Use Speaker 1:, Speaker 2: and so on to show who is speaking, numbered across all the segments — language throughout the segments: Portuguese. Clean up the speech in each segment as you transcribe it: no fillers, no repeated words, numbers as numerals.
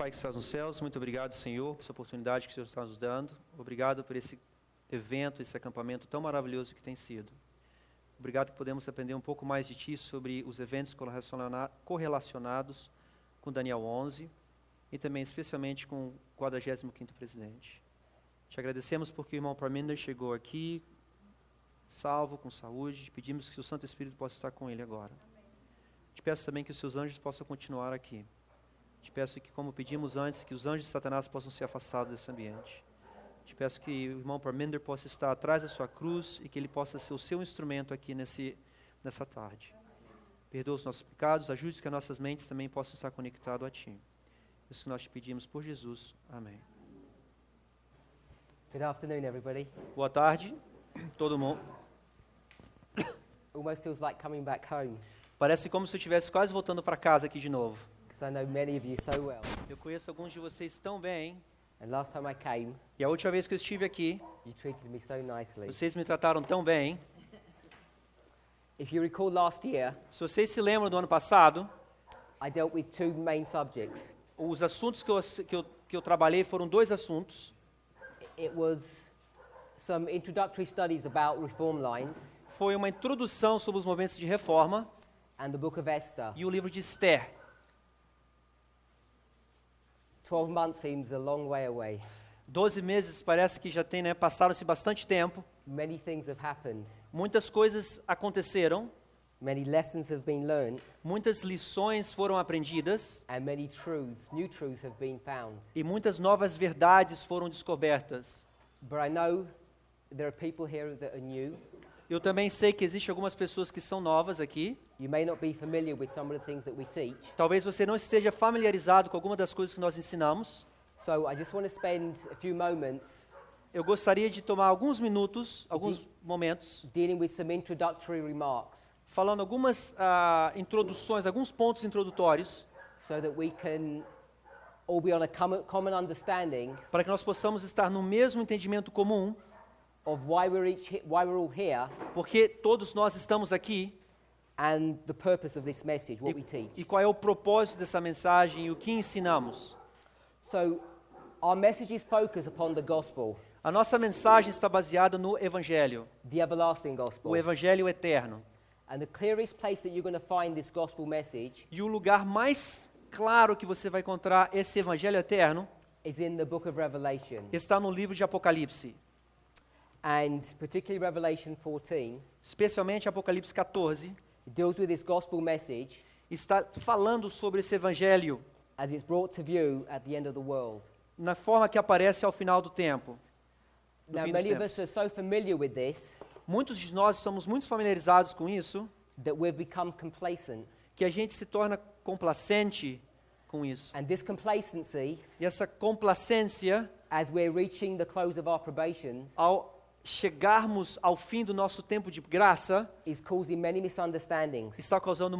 Speaker 1: Pai que estás nos céus, muito obrigado, Senhor, por essa oportunidade que o Senhor está nos dando. Obrigado por esse evento, esse acampamento tão maravilhoso que tem sido. Obrigado que podemos aprender um pouco mais de Ti sobre os eventos correlacionados com Daniel 11 e também especialmente com o 45º presidente. Te agradecemos porque o irmão Parminder chegou aqui, salvo, com saúde. Te pedimos que o Santo Espírito possa estar com ele agora. Te peço também que os seus anjos possam continuar aqui. Te peço que, como pedimos antes, que os anjos de Satanás possam ser afastados desse ambiente. Te peço que o irmão Parminder possa estar atrás da sua cruz e que ele possa ser o seu instrumento aqui nessa tarde. Perdoa os nossos pecados, ajude que as nossas mentes também possam estar conectadas a Ti. Isso que nós te pedimos por Jesus. Amém.
Speaker 2: Good afternoon, everybody.
Speaker 1: Boa tarde, todo mundo.
Speaker 2: Almost feels like coming back home,
Speaker 1: Parece como se eu estivesse quase voltando para casa aqui de novo.
Speaker 2: because I know many of you so well.
Speaker 1: Eu conheço alguns de vocês tão bem.
Speaker 2: And last time I came,
Speaker 1: E a última vez que eu estive aqui,
Speaker 2: you treated me so nicely.
Speaker 1: vocês me trataram tão bem.
Speaker 2: If you recall last year,
Speaker 1: Se vocês se lembram do ano passado,
Speaker 2: I dealt with two main subjects.
Speaker 1: os assuntos que eu trabalhei foram dois assuntos.
Speaker 2: It was some introductory studies about reform lines
Speaker 1: Foi uma introdução sobre os movimentos de reforma
Speaker 2: and the book of Esther.
Speaker 1: e o livro de Esther.
Speaker 2: 12 months seems a long way away.
Speaker 1: 12 meses parece que já tem, né? Passaram-se bastante tempo.
Speaker 2: Many things have happened.
Speaker 1: Muitas coisas aconteceram,
Speaker 2: Many lessons have been learned,
Speaker 1: muitas lições foram aprendidas
Speaker 2: and many truths, new truths have been found.
Speaker 1: e muitas novas verdades foram descobertas.
Speaker 2: But I know there are people here that are new.
Speaker 1: Eu também sei que existem algumas pessoas que são novas aqui.
Speaker 2: You may not be familiar with some of the things that we teach.
Speaker 1: Talvez você não esteja familiarizado com alguma das coisas que nós ensinamos.
Speaker 2: So I just want to spend a few moments
Speaker 1: Eu gostaria de tomar alguns minutos, alguns momentos,
Speaker 2: dealing with some introductory remarks
Speaker 1: falando algumas introduções, alguns pontos introdutórios,
Speaker 2: so that we can all be on a common understanding
Speaker 1: para que nós possamos estar no mesmo entendimento comum,
Speaker 2: of why we're all here
Speaker 1: porque todos nós estamos aqui
Speaker 2: and the purpose of this message, what we teach.
Speaker 1: e qual é o propósito dessa mensagem e o que ensinamos.
Speaker 2: So our message is focused upon the gospel,
Speaker 1: A nossa mensagem está baseada no Evangelho,
Speaker 2: the everlasting gospel.
Speaker 1: o Evangelho eterno.
Speaker 2: And the clearest place that you're going to find this gospel message
Speaker 1: E o lugar mais claro que você vai encontrar esse Evangelho eterno
Speaker 2: is in the book of Revelation,
Speaker 1: está no livro de Apocalipse,
Speaker 2: and particularly Revelation 14.
Speaker 1: especialmente Apocalipse 14,
Speaker 2: It deals with this gospel message
Speaker 1: está falando sobre esse Evangelho
Speaker 2: as it's brought to view at the end of the world.
Speaker 1: na forma que aparece ao final do tempo. do
Speaker 2: Now,
Speaker 1: fim dos
Speaker 2: many of
Speaker 1: tempos.
Speaker 2: us are so familiar with this
Speaker 1: Muitos de nós estamos muito familiarizados com isso,
Speaker 2: that we've become complacent.
Speaker 1: que a gente se torna complacente com isso.
Speaker 2: And this complacency,
Speaker 1: E essa complacência,
Speaker 2: as we're reaching the close of our probations,
Speaker 1: ao chegarmos ao fim do nosso tempo de graça,
Speaker 2: is causing many misunderstandings.
Speaker 1: está causando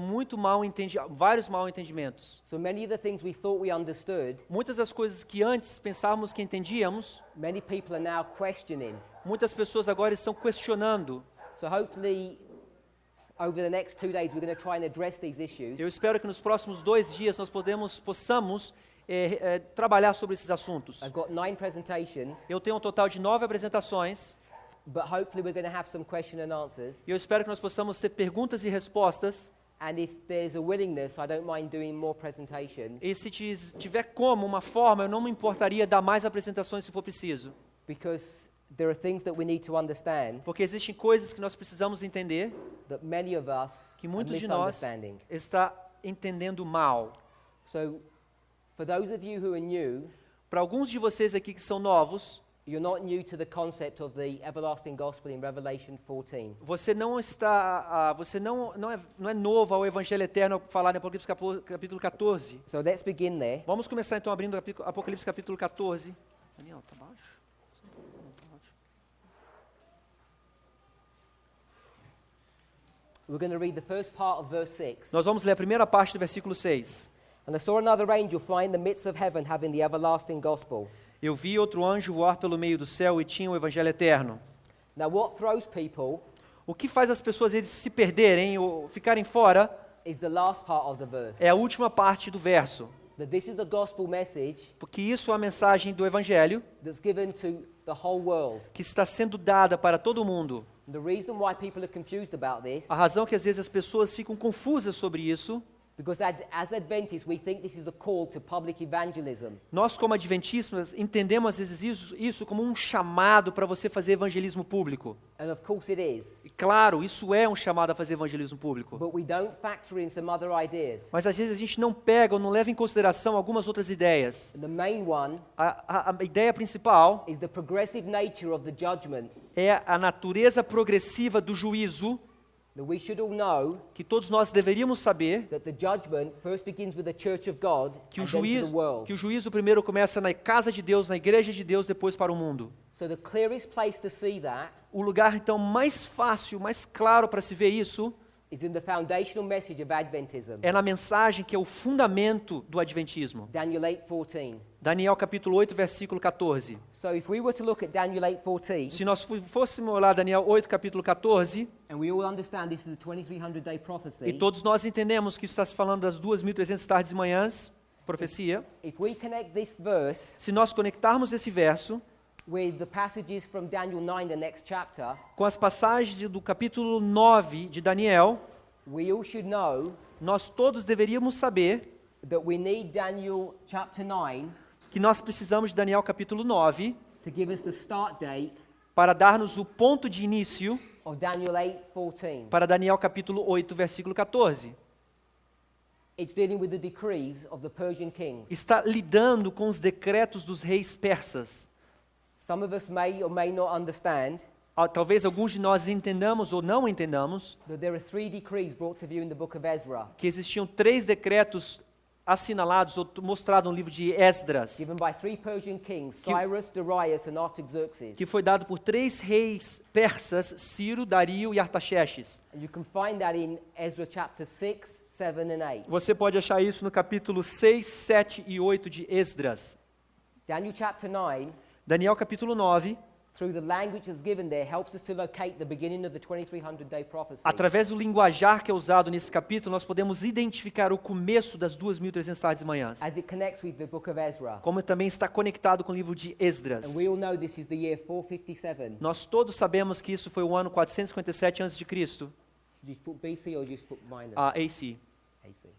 Speaker 1: vários mal entendimentos.
Speaker 2: So many of the things we thought we understood,
Speaker 1: Muitas das coisas que antes pensávamos que entendíamos,
Speaker 2: many people are now questioning.
Speaker 1: muitas pessoas agora estão questionando.
Speaker 2: So hopefully, over the next 2 days, we're going to try and address these issues.
Speaker 1: Eu espero que nos próximos 2 dias nós possamos trabalhar sobre esses assuntos.
Speaker 2: I've got 9 presentations,
Speaker 1: Eu tenho um total de 9 apresentações
Speaker 2: but hopefully we're going to have some question and answers.
Speaker 1: e eu espero que nós possamos ter perguntas e respostas.
Speaker 2: And if there's a willingness, I don't mind doing more presentations,
Speaker 1: E se tiver como, uma forma, eu não me importaria dar mais apresentações se for preciso.
Speaker 2: because there are things that we need to understand
Speaker 1: Porque existem coisas que nós precisamos entender
Speaker 2: that many of us
Speaker 1: que
Speaker 2: are
Speaker 1: muitos de nós
Speaker 2: misunderstanding.
Speaker 1: está entendendo mal.
Speaker 2: So, for those of you who are new,
Speaker 1: Para alguns de vocês aqui que são novos,
Speaker 2: you're not new to the concept of the everlasting gospel in Revelation 14.
Speaker 1: você não é novo ao Evangelho Eterno ao falar em Apocalipse capítulo 14.
Speaker 2: So let's begin there.
Speaker 1: Vamos começar então abrindo Apocalipse capítulo 14. Daniel, tá baixo?
Speaker 2: We're going to read the first part of verse 6.
Speaker 1: Nós vamos ler a primeira parte do versículo 6.
Speaker 2: And I saw another angel fly in the midst of heaven, having the everlasting gospel.
Speaker 1: Eu vi outro anjo voar pelo meio do céu e tinha o Evangelho Eterno.
Speaker 2: Now, what throws people
Speaker 1: O que faz as pessoas eles se perderem ou ficarem fora
Speaker 2: is the last part of the verse.
Speaker 1: é a última parte do verso.
Speaker 2: that this is the gospel message
Speaker 1: porque isso é a mensagem do Evangelho
Speaker 2: that's given to the whole world.
Speaker 1: que está sendo dada para todo mundo.
Speaker 2: And the reason why people are confused about this,
Speaker 1: A razão que às vezes as pessoas ficam confusas sobre isso,
Speaker 2: because as Adventists we think this is a call to public evangelism.
Speaker 1: nós como adventistas entendemos às vezes isso como um chamado para você fazer evangelismo público.
Speaker 2: And of course it is.
Speaker 1: E claro, isso é um chamado a fazer evangelismo público.
Speaker 2: But we don't factor in some other ideas.
Speaker 1: Mas às vezes a gente não pega ou não leva em consideração algumas outras ideias.
Speaker 2: And the main one
Speaker 1: A ideia principal
Speaker 2: is the progressive nature of the judgment,
Speaker 1: é a natureza progressiva do juízo,
Speaker 2: that we should all know
Speaker 1: que todos nós deveríamos saber
Speaker 2: that the judgment first begins with the church of God
Speaker 1: que
Speaker 2: and
Speaker 1: o
Speaker 2: then to the world.
Speaker 1: que o juízo primeiro começa na casa de Deus, na igreja de Deus, depois para o mundo.
Speaker 2: So the clearest place to see that
Speaker 1: O lugar então mais fácil, mais claro para se ver isso
Speaker 2: is in the foundational message of Adventism.
Speaker 1: é na mensagem que é o fundamento do adventismo.
Speaker 2: Daniel 8:14.
Speaker 1: Daniel capítulo 8, versículo 14.
Speaker 2: So if we were to look at Daniel 8:14,
Speaker 1: Se nós fôssemos olhar Daniel 8, capítulo 14,
Speaker 2: and we all understand this is a 2300-day prophecy,
Speaker 1: e todos nós entendemos que está se falando das 2.300 tardes e manhãs, profecia,
Speaker 2: if we connect this verse
Speaker 1: se nós conectarmos esse verso
Speaker 2: with the passages from Daniel 9, the next chapter,
Speaker 1: com as passagens do capítulo 9 de Daniel,
Speaker 2: we all should know
Speaker 1: nós todos deveríamos saber
Speaker 2: that we need Daniel chapter 9
Speaker 1: que nós precisamos de Daniel capítulo 9
Speaker 2: to give us the start date
Speaker 1: para dar-nos o ponto de início
Speaker 2: of Daniel 8:14.
Speaker 1: para Daniel capítulo 8, versículo 14.
Speaker 2: It's dealing with the decrees of the Persian kings.
Speaker 1: Está lidando com os decretos dos reis persas.
Speaker 2: Some of us may or may not understand
Speaker 1: Talvez alguns de nós entendamos ou não entendamos
Speaker 2: that there are 3 decrees brought to view in the book of Ezra,
Speaker 1: que existiam 3 decretos assinalados ou mostrados no livro de Esdras,
Speaker 2: given by 3 Persian kings, Cyrus, Darius, and Artaxerxes.
Speaker 1: que foi dado por 3 reis persas, Ciro, Dario e Artaxerxes.
Speaker 2: And you can find that in Ezra chapter 6, 7, and 8.
Speaker 1: Você pode achar isso no capítulo 6, 7 e 8 de Esdras.
Speaker 2: Daniel chapter 9,
Speaker 1: Daniel capítulo 9,
Speaker 2: through the language that's given there, helps us to locate the beginning of the 2300-day prophecy.
Speaker 1: através do linguajar que é usado nesse capítulo, nós podemos identificar o começo das 2.300 tardes e manhãs,
Speaker 2: As it connects with the book of Ezra.
Speaker 1: como também está conectado com o livro de Esdras.
Speaker 2: And we all know this is the year 457.
Speaker 1: Nós todos sabemos que isso foi o ano 457 a.C.,
Speaker 2: Did you put BC or just put minus?
Speaker 1: AC.
Speaker 2: AC.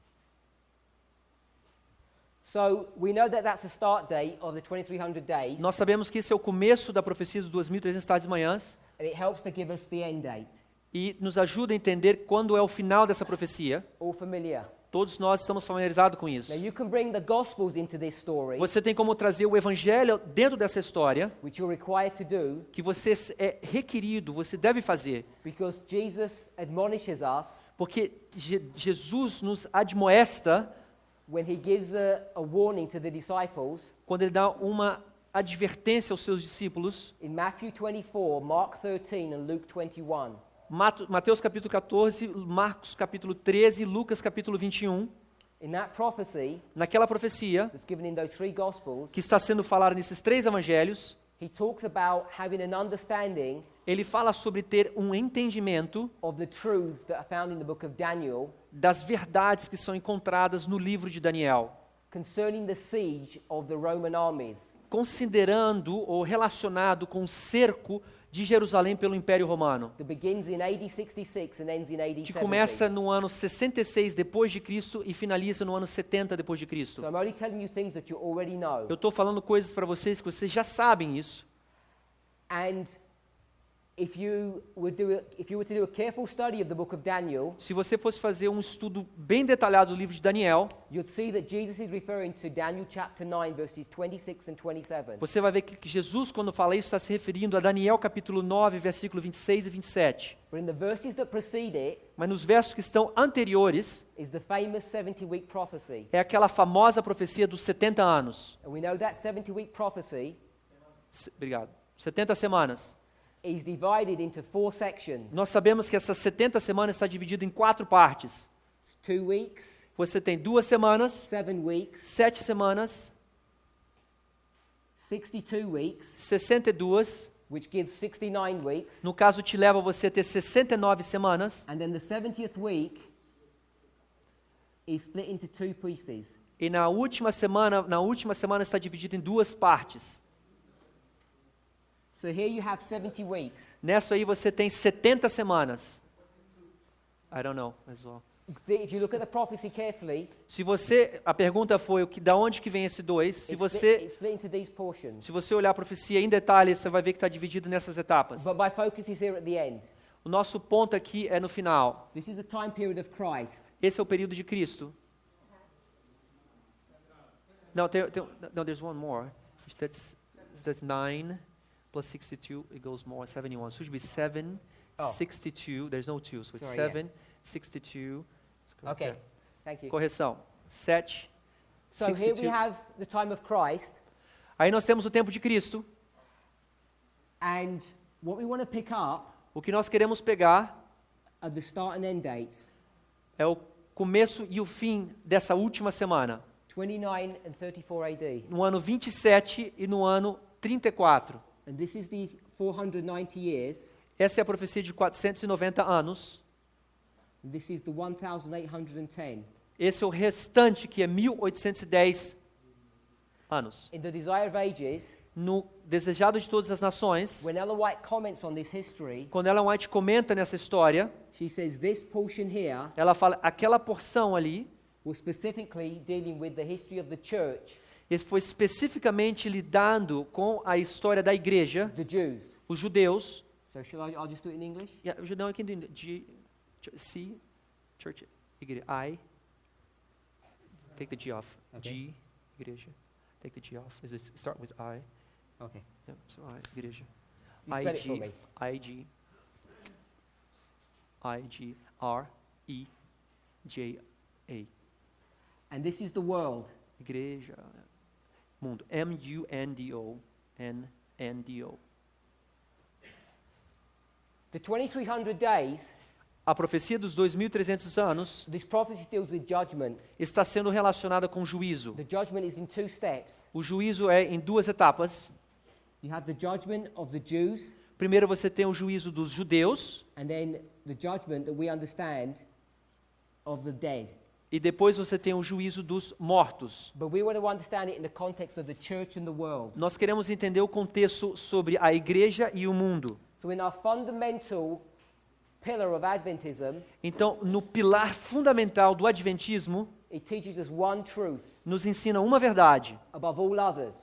Speaker 2: So we know that that's the start date of the 2300 days,
Speaker 1: Nós sabemos que esse é o começo da profecia dos 2.300 tardes e manhãs,
Speaker 2: and it helps to give us the end date.
Speaker 1: e nos ajuda a entender quando é o final dessa profecia.
Speaker 2: All familiar?
Speaker 1: Todos nós estamos familiarizados com isso.
Speaker 2: Now you can bring the Gospels into this story,
Speaker 1: Você tem como trazer o evangelho dentro dessa história,
Speaker 2: which you're required to do,
Speaker 1: que você é requerido, você deve fazer,
Speaker 2: because Jesus admonishes us
Speaker 1: porque Jesus nos admoesta
Speaker 2: when he gives a warning to the disciples
Speaker 1: quando ele dá uma advertência aos seus discípulos,
Speaker 2: in Matthew 24, Mark 13, and Luke 21.
Speaker 1: Mateus capítulo 14, Marcos capítulo 13, Lucas capítulo 21,
Speaker 2: In that prophecy
Speaker 1: naquela profecia
Speaker 2: that's given in those 3 Gospels,
Speaker 1: que está sendo falada nesses 3 evangelhos,
Speaker 2: he talks about having an understanding
Speaker 1: ele fala sobre ter um entendimento
Speaker 2: of the truths that are found in the book of Daniel
Speaker 1: das verdades que são encontradas no livro de Daniel,
Speaker 2: concerning the siege of the Roman armies.
Speaker 1: considerando ou relacionado com o cerco de Jerusalém pelo Império Romano,
Speaker 2: That begins in AD 66 and ends in AD
Speaker 1: que
Speaker 2: 70.
Speaker 1: começa no ano 66 depois de Cristo e finaliza no ano 70 depois de Cristo.
Speaker 2: So I'm only telling you things that you already know.
Speaker 1: Eu estou falando coisas para vocês que vocês já sabem isso.
Speaker 2: And if you were to do a careful study of the book of Daniel,
Speaker 1: Se você fosse fazer um estudo bem detalhado do livro de Daniel,
Speaker 2: you'd see that Jesus is referring to Daniel chapter 9 verses 26 and 27.
Speaker 1: você vai ver que Jesus, quando fala isso, está se referindo a Daniel capítulo 9, versículo 26 e 27.
Speaker 2: But in the verses that precede it
Speaker 1: Mas nos versos que estão anteriores,
Speaker 2: is the famous 70-week prophecy.
Speaker 1: é aquela famosa profecia dos 70 anos.
Speaker 2: And we know that 70-week prophecy
Speaker 1: Obrigado. 70 semanas.
Speaker 2: is divided into 4 sections.
Speaker 1: Nós sabemos que essas 70 semanas está dividida em 4 partes.
Speaker 2: It's 2 weeks,
Speaker 1: Você tem 2 semanas,
Speaker 2: 7 weeks,
Speaker 1: 7 semanas,
Speaker 2: 62 weeks,
Speaker 1: 62,
Speaker 2: which gives 69 weeks,
Speaker 1: no caso te leva você a ter 69 semanas,
Speaker 2: and then the 70th week is split into 2 pieces.
Speaker 1: E na última semana está dividido em duas partes.
Speaker 2: So here you have 70 weeks.
Speaker 1: Nessa aí você tem 70 semanas. I don't know as well.
Speaker 2: If you look at the prophecy carefully,
Speaker 1: A pergunta foi da onde que vem esse 2?
Speaker 2: it's split into these portions.
Speaker 1: Se você olhar a profecia em detalhes, você vai ver que está dividido nessas etapas.
Speaker 2: But my focus is here at the end.
Speaker 1: O nosso ponto aqui é no final.
Speaker 2: This is the time period of Christ.
Speaker 1: Esse é o período de Cristo. No, there's one more. That's 9 plus 62, it goes more, 71. So it should be 7,
Speaker 2: Oh.
Speaker 1: 62, there's no 2, so it's
Speaker 2: Sorry,
Speaker 1: 7, 62.
Speaker 2: Okay, thank you.
Speaker 1: Correção. 7,
Speaker 2: So here
Speaker 1: 62.
Speaker 2: we have the time of Christ,
Speaker 1: Aí nós temos o tempo de Cristo.
Speaker 2: and what we want to pick up
Speaker 1: O que nós queremos pegar
Speaker 2: are the start and end dates,
Speaker 1: é o começo e o fim dessa última semana.
Speaker 2: 29 and 34 AD.
Speaker 1: No ano 27 e no ano 34.
Speaker 2: And this is the 490 years.
Speaker 1: Essa é a profecia de 490 anos.
Speaker 2: This is the 1810.
Speaker 1: Esse é o restante, que é 1810 anos.
Speaker 2: In The Desire of Ages,
Speaker 1: No Desejado de Todas as Nações,
Speaker 2: when Ellen White comments on this history,
Speaker 1: quando Ellen White comenta nessa história,
Speaker 2: she says this portion here
Speaker 1: ela fala, aquela porção ali,
Speaker 2: was specifically dealing with the history of the church,
Speaker 1: esse foi especificamente lidando com a história da igreja,
Speaker 2: the Jews.
Speaker 1: os judeus.
Speaker 2: So I'll just do it in English?
Speaker 1: Yeah, no, I can do C, church, igreja, I, take the G off,
Speaker 2: Okay.
Speaker 1: G, igreja, take the G off, start with I,
Speaker 2: Okay.
Speaker 1: yeah, so I, igreja,
Speaker 2: You spell it for me.
Speaker 1: I-G, I-G-R-E-J-A,
Speaker 2: And this is the world.
Speaker 1: igreja, mundo, M-U-N-D-O, N-N-D-O.
Speaker 2: The 2300 days,
Speaker 1: A profecia dos 2.300 anos
Speaker 2: this prophecy deals with judgment.
Speaker 1: está sendo relacionada com juízo.
Speaker 2: The judgment is in two steps.
Speaker 1: O juízo é em duas etapas.
Speaker 2: You have the judgment of the Jews,
Speaker 1: Primeiro você tem o juízo dos judeus,
Speaker 2: and then the judgment that we understand of the dead.
Speaker 1: e depois você tem o juízo dos mortos.
Speaker 2: But we want to understand it in the context of the church and the world.
Speaker 1: Nós queremos entender o contexto sobre a igreja e o mundo.
Speaker 2: So in our fundamental pillar of Adventism,
Speaker 1: Então, no pilar fundamental do adventismo,
Speaker 2: it teaches us one truth
Speaker 1: nos ensina uma verdade,
Speaker 2: above all others.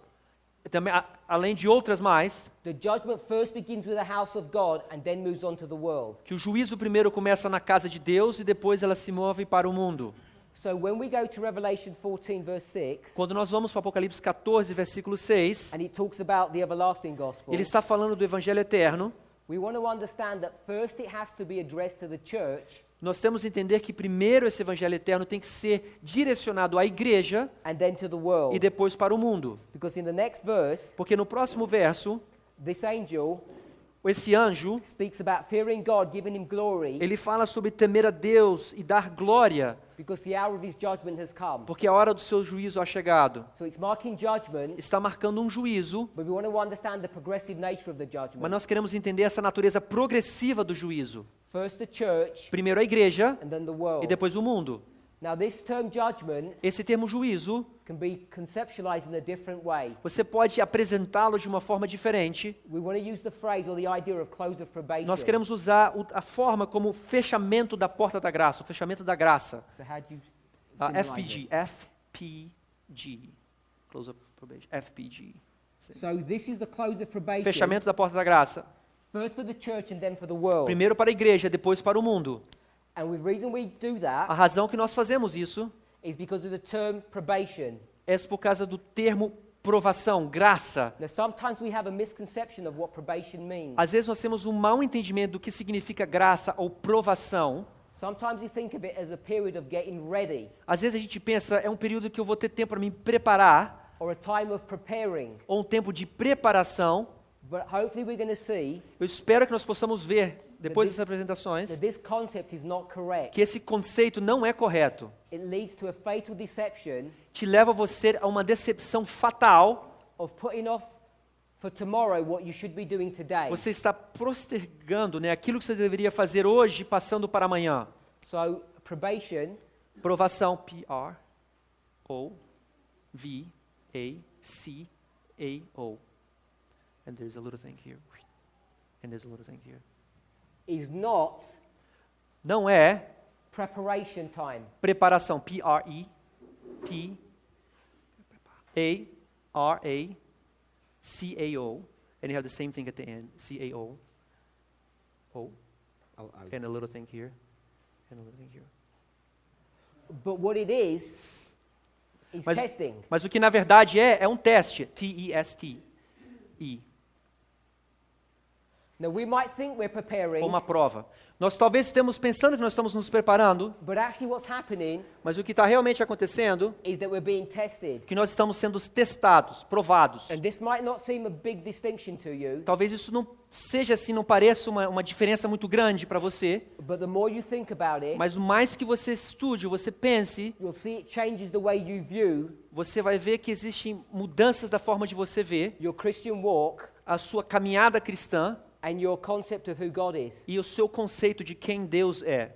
Speaker 1: também, além de outras mais,
Speaker 2: The judgment first begins with the house of God and then moves on to the world.
Speaker 1: que o juízo primeiro começa na casa de Deus e depois ela se move para o mundo.
Speaker 2: So when we go to Revelation 14 verse 6,
Speaker 1: Quando nós vamos para Apocalipse 14, versículo 6,
Speaker 2: and it talks about the everlasting gospel,
Speaker 1: ele está falando do evangelho eterno.
Speaker 2: we want to understand that first it has to be addressed to the church
Speaker 1: Nós temos que entender que primeiro esse evangelho eterno tem que ser direcionado à igreja
Speaker 2: and then to the world.
Speaker 1: e depois para o mundo.
Speaker 2: Because in the next verse,
Speaker 1: Porque no próximo verso,
Speaker 2: this angel
Speaker 1: esse anjo,
Speaker 2: speaks about fearing God, giving him glory,
Speaker 1: ele fala sobre temer a Deus e dar glória,
Speaker 2: because the hour of his judgment has come.
Speaker 1: porque a hora do seu juízo ha chegado.
Speaker 2: So it's marking judgment,
Speaker 1: Está marcando um juízo,
Speaker 2: but we want to understand the progressive nature of the
Speaker 1: mas
Speaker 2: judgment.
Speaker 1: nós queremos entender essa natureza progressiva do juízo.
Speaker 2: First the church
Speaker 1: Primeiro a igreja
Speaker 2: and then the
Speaker 1: e
Speaker 2: world.
Speaker 1: depois o mundo.
Speaker 2: Now this term judgment
Speaker 1: Esse termo juízo,
Speaker 2: can be conceptualized in a different way.
Speaker 1: você pode apresentá-lo de uma forma diferente.
Speaker 2: We want to use the phrase or the idea of close of probation.
Speaker 1: Nós queremos usar a forma como fechamento da porta da graça, o fechamento da graça.
Speaker 2: So how do you
Speaker 1: FPG, FPG, close up probation, FPG.
Speaker 2: So this is the close of probation.
Speaker 1: Fechamento da porta da graça.
Speaker 2: First for the church and then for the world.
Speaker 1: Primeiro para a igreja, depois para o mundo.
Speaker 2: And the reason we do
Speaker 1: A
Speaker 2: that
Speaker 1: razão que nós fazemos isso
Speaker 2: is because of the term probation.
Speaker 1: é por causa do termo provação, graça.
Speaker 2: Now sometimes we have a misconception of what probation means.
Speaker 1: Às vezes nós temos um mau entendimento do que significa graça ou provação.
Speaker 2: Sometimes we think of it as a period of getting ready
Speaker 1: Às vezes a gente pensa, é um período que eu vou ter tempo para me preparar,
Speaker 2: or a time of preparing.
Speaker 1: ou um tempo de preparação.
Speaker 2: But hopefully we're going to see
Speaker 1: Eu espero que nós possamos ver, depois
Speaker 2: This-
Speaker 1: dessas apresentações,
Speaker 2: that this concept is not correct.
Speaker 1: que esse conceito não é correto.
Speaker 2: It leads to a fatal deception
Speaker 1: Te leva você a uma decepção fatal.
Speaker 2: of putting off for tomorrow what you should be doing today.
Speaker 1: Você está postergando, né, aquilo que você deveria fazer hoje, passando para amanhã.
Speaker 2: So probation
Speaker 1: Provação, P-R-O, V-A-C-A-O. And there's a little thing here. And there's a little thing here.
Speaker 2: is not
Speaker 1: Não é
Speaker 2: preparation time.
Speaker 1: preparação. P-R-E-P-A-R-A-C-A-O. And you have the same thing at the end. C-A-O. O. And a little thing here. And a little thing here.
Speaker 2: But what it is testing.
Speaker 1: Mas o que na verdade é um teste. T-E-S-T-E.
Speaker 2: Now we might think we're preparing,
Speaker 1: Ou uma prova. Nós talvez estamos pensando que nós estamos nos preparando,
Speaker 2: but actually what's happening
Speaker 1: mas o que está realmente acontecendo
Speaker 2: is that we're being tested.
Speaker 1: é que nós estamos sendo testados, provados.
Speaker 2: And this might not seem a big distinction to you,
Speaker 1: Talvez isso não seja assim, não pareça uma diferença muito grande para você,
Speaker 2: but the more you think about it,
Speaker 1: mas o mais que você estude, você pense,
Speaker 2: you'll see it changes the way you view
Speaker 1: você vai ver que existem mudanças da forma de você ver
Speaker 2: your Christian walk
Speaker 1: a sua caminhada cristã
Speaker 2: and your concept of who God is.
Speaker 1: e o seu conceito de quem Deus é.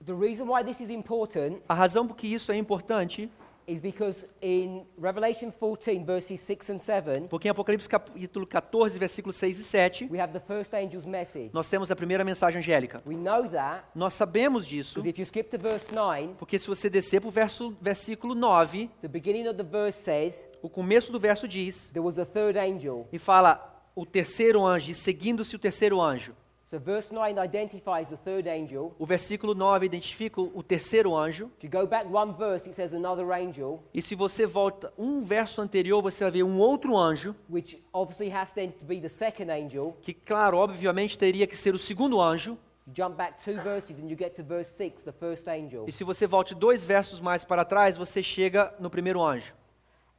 Speaker 2: The reason why this is important
Speaker 1: A razão por que isso é importante,
Speaker 2: is because in Revelation 14, verses 6 and 7,
Speaker 1: porque em Apocalipse capítulo 14, versículos 6 e 7,
Speaker 2: we have the first angel's message.
Speaker 1: nós temos a primeira mensagem angélica.
Speaker 2: We know that
Speaker 1: Nós sabemos disso,
Speaker 2: because if you skip to verse 9,
Speaker 1: porque se você descer para o versículo 9,
Speaker 2: the beginning of the verse says,
Speaker 1: o começo do verso diz,
Speaker 2: there was a third angel.
Speaker 1: e fala o terceiro anjo, e seguindo-se o terceiro anjo.
Speaker 2: So verse 9 identifies the third angel.
Speaker 1: O versículo 9 identifica o terceiro anjo,
Speaker 2: If you go back one verse, it says another angel,
Speaker 1: e se você volta um verso anterior, você vai ver um outro anjo,
Speaker 2: which obviously has then to be the second angel.
Speaker 1: que claro, obviamente teria que ser o segundo anjo,
Speaker 2: You jump back 2 verses and you get to verse 6, the first angel.
Speaker 1: e se você volte 2 versos mais para trás, você chega no primeiro anjo.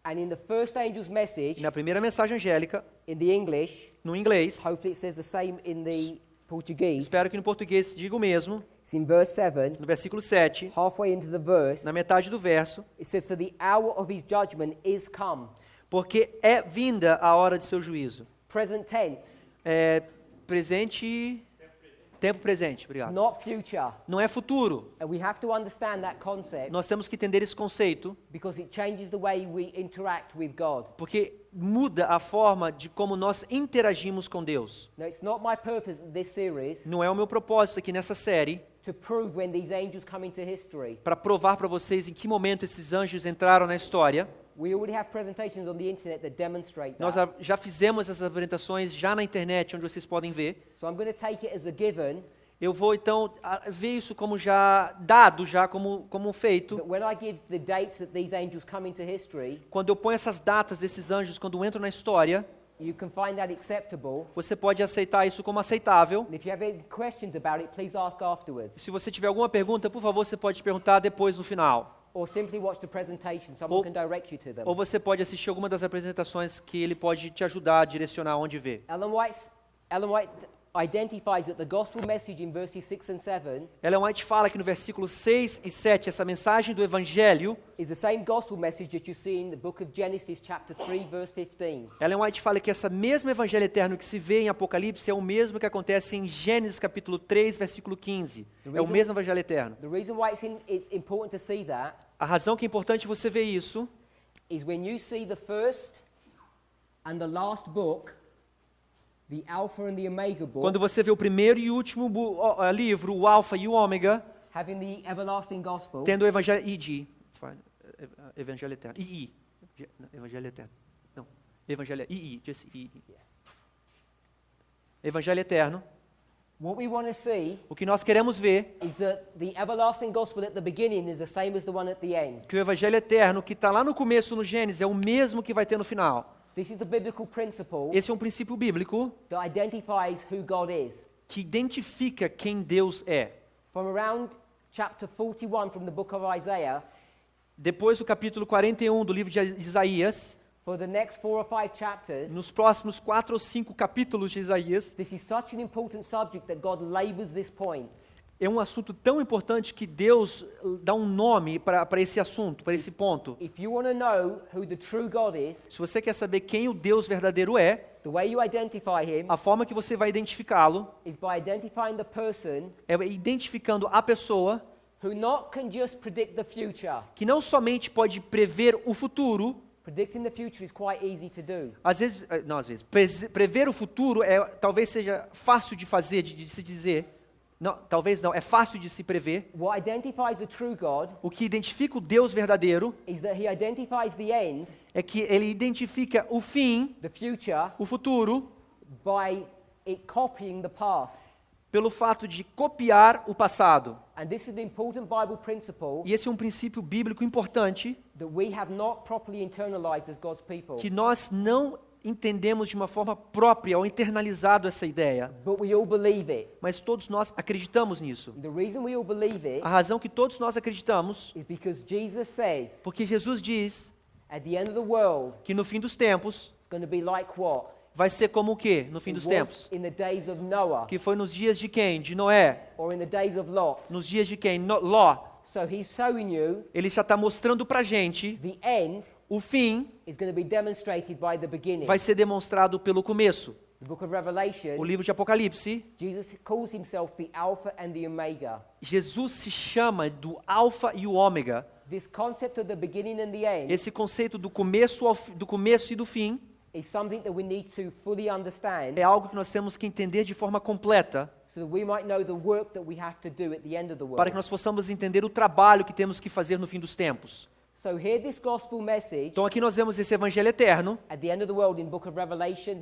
Speaker 2: And in the first angel's
Speaker 1: E
Speaker 2: message,
Speaker 1: na primeira mensagem angélica,
Speaker 2: in the English,
Speaker 1: no inglês,
Speaker 2: hopefully it says the same in the Portuguese,
Speaker 1: espero que no português diga o mesmo,
Speaker 2: it's in verse 7,
Speaker 1: no versículo 7,
Speaker 2: halfway into the verse,
Speaker 1: na metade do verso,
Speaker 2: it says, for the hour of his judgment is come.
Speaker 1: porque é vinda a hora de seu juízo.
Speaker 2: Present tense,
Speaker 1: É presente, tempo presente, obrigado.
Speaker 2: not future.
Speaker 1: Não é futuro.
Speaker 2: And we have to understand that concept
Speaker 1: Nós temos que entender esse conceito,
Speaker 2: because it changes the way we interact with God.
Speaker 1: porque muda a forma de como nós interagimos com Deus.
Speaker 2: Now, it's not my purpose in this series
Speaker 1: Não é o meu propósito aqui nessa série
Speaker 2: to prove when these angels come into history.
Speaker 1: para provar para vocês em que momento esses anjos entraram na história.
Speaker 2: We already have presentations on the internet that demonstrate
Speaker 1: Nós
Speaker 2: that.
Speaker 1: já fizemos essas apresentações já na internet, onde vocês podem ver.
Speaker 2: So I'm going to take it as a given
Speaker 1: Eu vou então ver isso como já dado, já como um feito.
Speaker 2: that when I give the dates that these angels come into history,
Speaker 1: Quando eu ponho essas datas desses anjos, quando entram na história,
Speaker 2: you can find that acceptable.
Speaker 1: você pode aceitar isso como aceitável.
Speaker 2: And if you have any questions about it, please ask afterwards.
Speaker 1: Se você tiver alguma pergunta, por favor, você pode perguntar depois no final.
Speaker 2: Or simply watch the presentation. Someone can direct you to them.
Speaker 1: Ou você pode assistir alguma das apresentações que ele pode te ajudar a direcionar onde ver.
Speaker 2: Ellen White identifies that the gospel message in verses 6 and 7
Speaker 1: Ellen White fala que no versículo 6 e 7, essa mensagem do Evangelho,
Speaker 2: is the same gospel message that you see in the book of Genesis chapter 3 verse 15.
Speaker 1: Ellen White fala que esse mesmo Evangelho eterno que se vê em Apocalipse é o mesmo que acontece em Gênesis capítulo 3, versículo 15. É o mesmo Evangelho eterno.
Speaker 2: The reason why it's important to see that
Speaker 1: A razão que é importante você ver isso
Speaker 2: is when you see the first and the last book, the Alpha and the Omega book,
Speaker 1: quando você vê o primeiro e último livro, o Alfa e o Ômega,
Speaker 2: having the everlasting gospel,
Speaker 1: tendo o Evangelho it's fine. Evangelho eterno. Evangelho eterno. Não. Evangelho just Evangelho eterno.
Speaker 2: what we want to see
Speaker 1: O que nós queremos ver
Speaker 2: is that the everlasting gospel at the beginning is the same as the one at the end.
Speaker 1: que o Evangelho eterno que está lá no começo no Gênesis é o mesmo que vai ter no final.
Speaker 2: This is the biblical principle
Speaker 1: Esse é um princípio bíblico
Speaker 2: that identifies who God is.
Speaker 1: que identifica quem Deus é.
Speaker 2: From around chapter 41 from the book of Isaiah,
Speaker 1: Depois do capítulo 41 do livro de Isaías,
Speaker 2: for the next 4 or 5 chapters,
Speaker 1: nos próximos 4 ou 5 capítulos de Isaías,
Speaker 2: this is such an important subject that God labors this point.
Speaker 1: é um assunto tão importante que Deus dá um nome para esse assunto, para esse ponto.
Speaker 2: If you want to know who the true God is,
Speaker 1: Se você quer saber quem o Deus verdadeiro é,
Speaker 2: the way you identify him
Speaker 1: a forma que você vai identificá-lo
Speaker 2: is by identifying the person
Speaker 1: é identificando a pessoa
Speaker 2: who not can just predict the future.
Speaker 1: que não somente pode prever o futuro,
Speaker 2: Predicting the future is quite easy to do.
Speaker 1: às vezes, prever o futuro talvez seja fácil de fazer, de se dizer, não, talvez não, é fácil de se prever.
Speaker 2: What identifies the true God
Speaker 1: O que identifica o Deus verdadeiro
Speaker 2: is that he identifies the end,
Speaker 1: é que ele identifica o fim,
Speaker 2: the future,
Speaker 1: o futuro,
Speaker 2: by it copying the past.
Speaker 1: pelo fato de copiar o passado.
Speaker 2: And this is the important Bible principle
Speaker 1: E esse é um princípio bíblico importante
Speaker 2: that we have not properly internalized as God's people.
Speaker 1: que nós não entendemos de uma forma própria ou internalizado essa ideia,
Speaker 2: But we all believe it.
Speaker 1: mas todos nós acreditamos nisso.
Speaker 2: The reason we all believe it
Speaker 1: A razão que todos nós acreditamos,
Speaker 2: is because Jesus says,
Speaker 1: porque Jesus diz
Speaker 2: at the end of the world,
Speaker 1: que no fim dos tempos
Speaker 2: it's going to be like what?
Speaker 1: vai ser como o quê no fim
Speaker 2: It
Speaker 1: dos
Speaker 2: was
Speaker 1: tempos?
Speaker 2: in the days of Noah,
Speaker 1: Que foi nos dias de quem? De Noé.
Speaker 2: or in the days of Lot.
Speaker 1: Nos dias de quem? Ló.
Speaker 2: So he's showing you
Speaker 1: Ele já está mostrando pra gente
Speaker 2: the end
Speaker 1: o fim
Speaker 2: is going to be demonstrated by the beginning.
Speaker 1: vai ser demonstrado pelo começo.
Speaker 2: The book of Revelation,
Speaker 1: O livro de Apocalipse,
Speaker 2: Jesus calls himself the Alpha and the Omega.
Speaker 1: Jesus se chama do Alfa e o Ômega.
Speaker 2: This concept of the beginning and the end
Speaker 1: Esse conceito do começo e do fim
Speaker 2: is something that we need to fully understand
Speaker 1: é algo que nós temos que entender de forma completa,
Speaker 2: so that we might know the work that we have to do at the end of the
Speaker 1: para que
Speaker 2: world.
Speaker 1: nós possamos entender o trabalho que temos que fazer no fim dos tempos.
Speaker 2: So hear this gospel message
Speaker 1: Então aqui nós vemos esse evangelho eterno,
Speaker 2: at the end of the world in book of Revelation,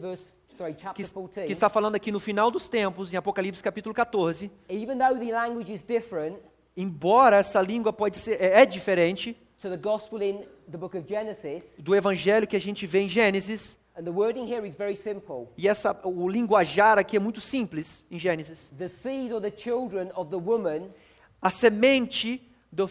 Speaker 2: chapter
Speaker 1: que
Speaker 2: 14.
Speaker 1: está falando aqui no final dos tempos, em Apocalipse capítulo 14.
Speaker 2: Even though the language is different
Speaker 1: Embora essa língua pode ser, é diferente
Speaker 2: to the gospel in the book of Genesis,
Speaker 1: do evangelho que a gente vê em Gênesis,
Speaker 2: and the wording here is very simple.
Speaker 1: e o linguajar aqui é muito simples em Gênesis.
Speaker 2: The seed or the children of the woman,
Speaker 1: A semente
Speaker 2: the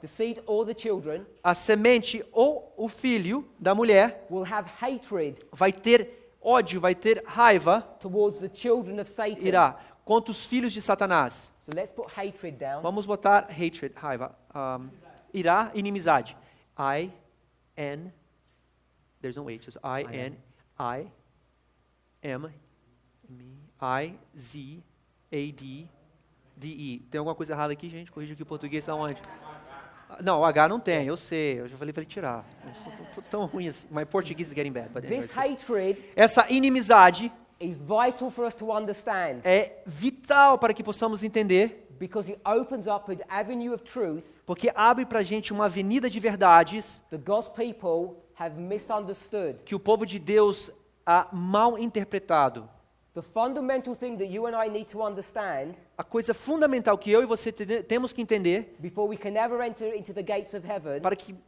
Speaker 2: seed or the children
Speaker 1: a semente ou o filho da mulher
Speaker 2: will have hatred
Speaker 1: vai ter ódio, vai ter raiva,
Speaker 2: towards the children of Satan.
Speaker 1: irá contra os filhos de Satanás.
Speaker 2: So let's put hatred down.
Speaker 1: Vamos botar hatred, raiva. Irá, inimizade. There's no H, it's I-Z-A-D-D-E. Tem alguma coisa errada aqui, gente? Corrija aqui o português aonde? Não, o H não tem, eu sei. Eu já falei para ele tirar. Eu sou tão ruim assim. My Portuguese is getting bad. But
Speaker 2: This
Speaker 1: anyway.
Speaker 2: hatred
Speaker 1: Essa inimizade
Speaker 2: is vital for us to understand
Speaker 1: é vital para que possamos entender,
Speaker 2: because it opens up an avenue of truth
Speaker 1: porque abre para a gente uma avenida de verdades
Speaker 2: that God's people have misunderstood.
Speaker 1: que o povo de Deus há mal interpretado.
Speaker 2: The fundamental thing that you and I need to understand
Speaker 1: A coisa fundamental que eu e você temos que entender
Speaker 2: before we can ever enter into the gates of heaven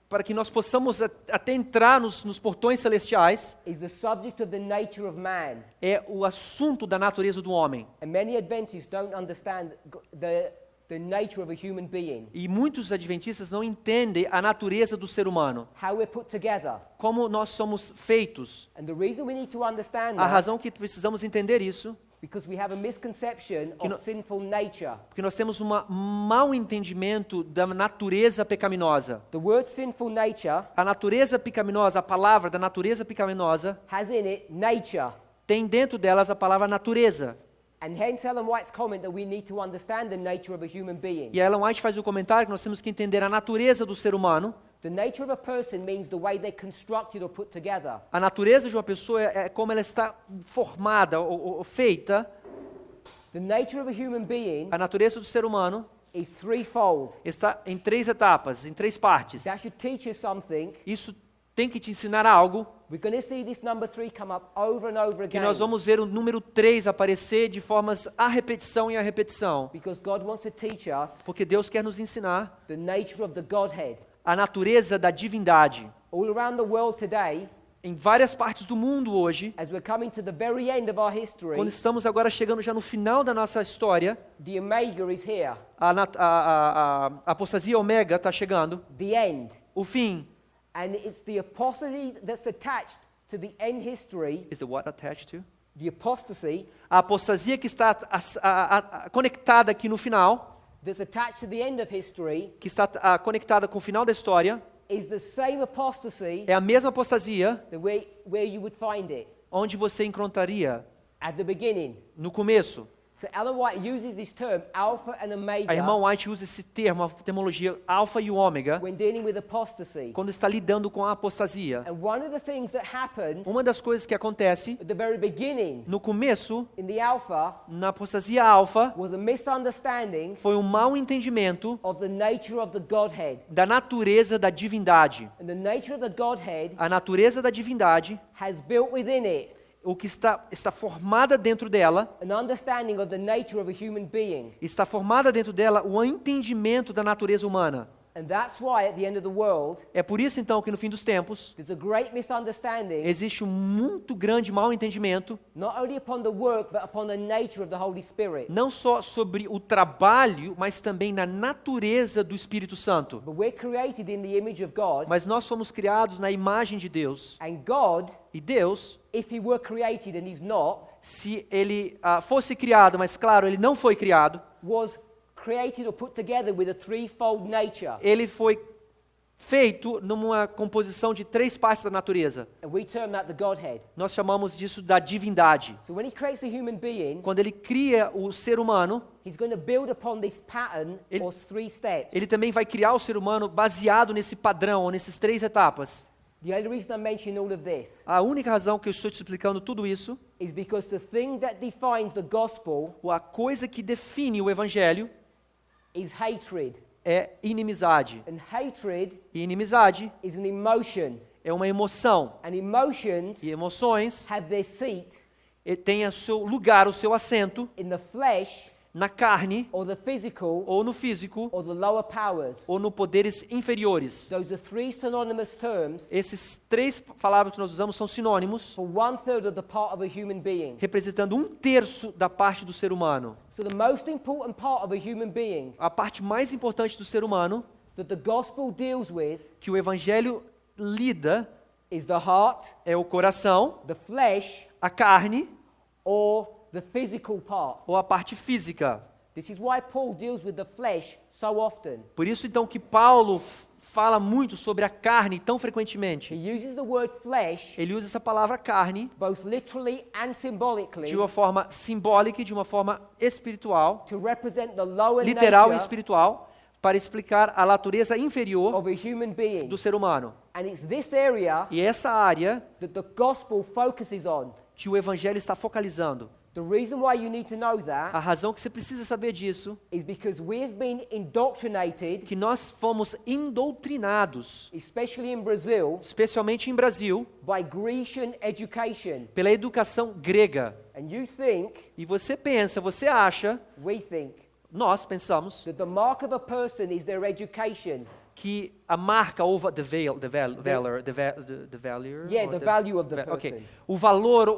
Speaker 1: para que nós possamos até entrar nos portões celestiais
Speaker 2: is the subject of the nature of man.
Speaker 1: é o assunto da natureza do homem.
Speaker 2: And many Adventists don't understand the nature of a human being,
Speaker 1: E muitos adventistas não entendem a natureza do ser humano,
Speaker 2: how we're put together.
Speaker 1: como nós somos feitos.
Speaker 2: And the reason we need to understand
Speaker 1: A
Speaker 2: that
Speaker 1: razão que precisamos entender isso,
Speaker 2: because we have a misconception
Speaker 1: Que no-
Speaker 2: of sinful nature.
Speaker 1: porque nós temos um mau entendimento da natureza pecaminosa.
Speaker 2: The word sinful nature
Speaker 1: A natureza pecaminosa, a palavra da natureza pecaminosa,
Speaker 2: has in it nature.
Speaker 1: tem dentro delas a palavra natureza.
Speaker 2: And hence Ellen White's comment that we need to understand the nature of a human being.
Speaker 1: E a Ellen White faz o comentário que nós temos que entender a natureza do ser humano.
Speaker 2: The nature of a person means the way they're constructed or put together.
Speaker 1: A natureza de uma pessoa é como ela está formada ou feita.
Speaker 2: The nature of a human being
Speaker 1: A natureza do ser humano
Speaker 2: is threefold.
Speaker 1: está em 3 etapas, em 3 partes.
Speaker 2: That should teach us something.
Speaker 1: Isso tem que te ensinar algo,
Speaker 2: We're going to see this number 3 come up over and over
Speaker 1: que
Speaker 2: again.
Speaker 1: nós vamos ver o número 3 aparecer de formas a repetição e a repetição.
Speaker 2: Because God wants to teach us
Speaker 1: Porque Deus quer nos ensinar
Speaker 2: the nature of the Godhead.
Speaker 1: a natureza da divindade.
Speaker 2: All around the world today,
Speaker 1: Em várias partes do mundo hoje,
Speaker 2: as we're coming to the very end of our history,
Speaker 1: quando estamos agora chegando já no final da nossa história,
Speaker 2: the Omega is here.
Speaker 1: a apostasia ômega está chegando,
Speaker 2: The end.
Speaker 1: o fim.
Speaker 2: And it's the apostasy that's attached to the end history,
Speaker 1: Is the what attached to?
Speaker 2: the apostasy
Speaker 1: A apostasia que está conectada aqui no final,
Speaker 2: that's attached to the end of history,
Speaker 1: que está conectada com o final da história,
Speaker 2: is the same apostasy
Speaker 1: é a mesma apostasia
Speaker 2: that where you would find it
Speaker 1: onde você encontraria
Speaker 2: at the beginning.
Speaker 1: no começo.
Speaker 2: So Ellen White uses this term, alpha and
Speaker 1: A
Speaker 2: omega,
Speaker 1: irmã White usa esse termo, a terminologia alfa e o ômega,
Speaker 2: when dealing with apostasy.
Speaker 1: quando está lidando com a apostasia.
Speaker 2: And one of the things that happened
Speaker 1: Uma das coisas que acontece
Speaker 2: at the very beginning
Speaker 1: no começo,
Speaker 2: in the alpha
Speaker 1: na apostasia alfa,
Speaker 2: was a misunderstanding
Speaker 1: foi um mau entendimento
Speaker 2: of the nature of the Godhead.
Speaker 1: da natureza da divindade.
Speaker 2: And the nature of the Godhead
Speaker 1: A natureza da divindade,
Speaker 2: has built within it
Speaker 1: o que está formada dentro dela,
Speaker 2: an understanding of the nature of a human being.
Speaker 1: está formada dentro dela o entendimento da natureza humana.
Speaker 2: And that's why at the end of the world,
Speaker 1: É por isso então que no fim dos tempos
Speaker 2: there's a great misunderstanding,
Speaker 1: existe um muito grande mau entendimento,
Speaker 2: not only upon the work, but upon the nature of the Holy Spirit.
Speaker 1: não só sobre o trabalho, mas também na natureza do Espírito Santo.
Speaker 2: But we're created in the image of God,
Speaker 1: Mas nós somos criados na imagem de Deus.
Speaker 2: and God,
Speaker 1: E Deus,
Speaker 2: if he were created and he's not,
Speaker 1: se ele fosse criado, mas claro, ele não foi criado,
Speaker 2: was created or put together with a threefold nature.
Speaker 1: ele foi feito numa composição de 3 partes da natureza.
Speaker 2: And we term that the Godhead.
Speaker 1: Nós chamamos disso da divindade.
Speaker 2: So when he creates a human being,
Speaker 1: Quando ele cria o ser humano,
Speaker 2: he's going to build upon this pattern
Speaker 1: Ele-
Speaker 2: or 3 steps.
Speaker 1: ele também vai criar o ser humano baseado nesse padrão, ou nesses 3 etapas.
Speaker 2: The only reason I'm mentioning all of this
Speaker 1: A única razão que eu estou te explicando tudo isso,
Speaker 2: is because the thing that defines the gospel
Speaker 1: ou a coisa que define o evangelho,
Speaker 2: is hatred.
Speaker 1: é inimizade.
Speaker 2: And hatred
Speaker 1: E inimizade
Speaker 2: is an emotion.
Speaker 1: é uma emoção.
Speaker 2: And emotions
Speaker 1: E emoções
Speaker 2: have their seat
Speaker 1: têm o seu lugar, o seu assento
Speaker 2: in the flesh
Speaker 1: na carne,
Speaker 2: or the physical
Speaker 1: ou no físico,
Speaker 2: or the lower powers.
Speaker 1: ou no poderes inferiores.
Speaker 2: Those are 3 synonymous terms
Speaker 1: Esses 3 palavras que nós usamos são sinônimos,
Speaker 2: for 1/3 of the part of a human being.
Speaker 1: representando 1/3 da parte do ser humano.
Speaker 2: So the most important part of a human being
Speaker 1: A parte mais importante do ser humano,
Speaker 2: that the gospel deals with
Speaker 1: que o evangelho lida,
Speaker 2: is the heart,
Speaker 1: é o coração,
Speaker 2: the flesh,
Speaker 1: a carne
Speaker 2: or the physical part.
Speaker 1: ou a parte física.
Speaker 2: This is why Paul deals with the flesh so often.
Speaker 1: Por isso então que Paulo fala muito sobre a carne tão frequentemente.
Speaker 2: He uses the word flesh
Speaker 1: Ele usa essa palavra carne
Speaker 2: both literally and symbolically
Speaker 1: de uma forma simbólica e de uma forma espiritual,
Speaker 2: to represent the lower
Speaker 1: literal e
Speaker 2: nature
Speaker 1: espiritual, para explicar a natureza inferior
Speaker 2: of a human being.
Speaker 1: do ser humano.
Speaker 2: And it's this area
Speaker 1: E essa área
Speaker 2: that the gospel focuses on.
Speaker 1: que o evangelho está focalizando.
Speaker 2: The reason why you need to know that
Speaker 1: A razão que você precisa saber disso,
Speaker 2: is because we have been indoctrinated,
Speaker 1: que nós fomos indoutrinados,
Speaker 2: especially in Brazil,
Speaker 1: especialmente em Brasil,
Speaker 2: by Grecian education.
Speaker 1: pela educação grega.
Speaker 2: And you think,
Speaker 1: E você pensa, você acha,
Speaker 2: we think,
Speaker 1: nós pensamos,
Speaker 2: that the mark of a person is their education.
Speaker 1: que a marca ou the value, the value, the value,
Speaker 2: Yeah,
Speaker 1: or
Speaker 2: the value of the
Speaker 1: ok.
Speaker 2: person.
Speaker 1: O valor,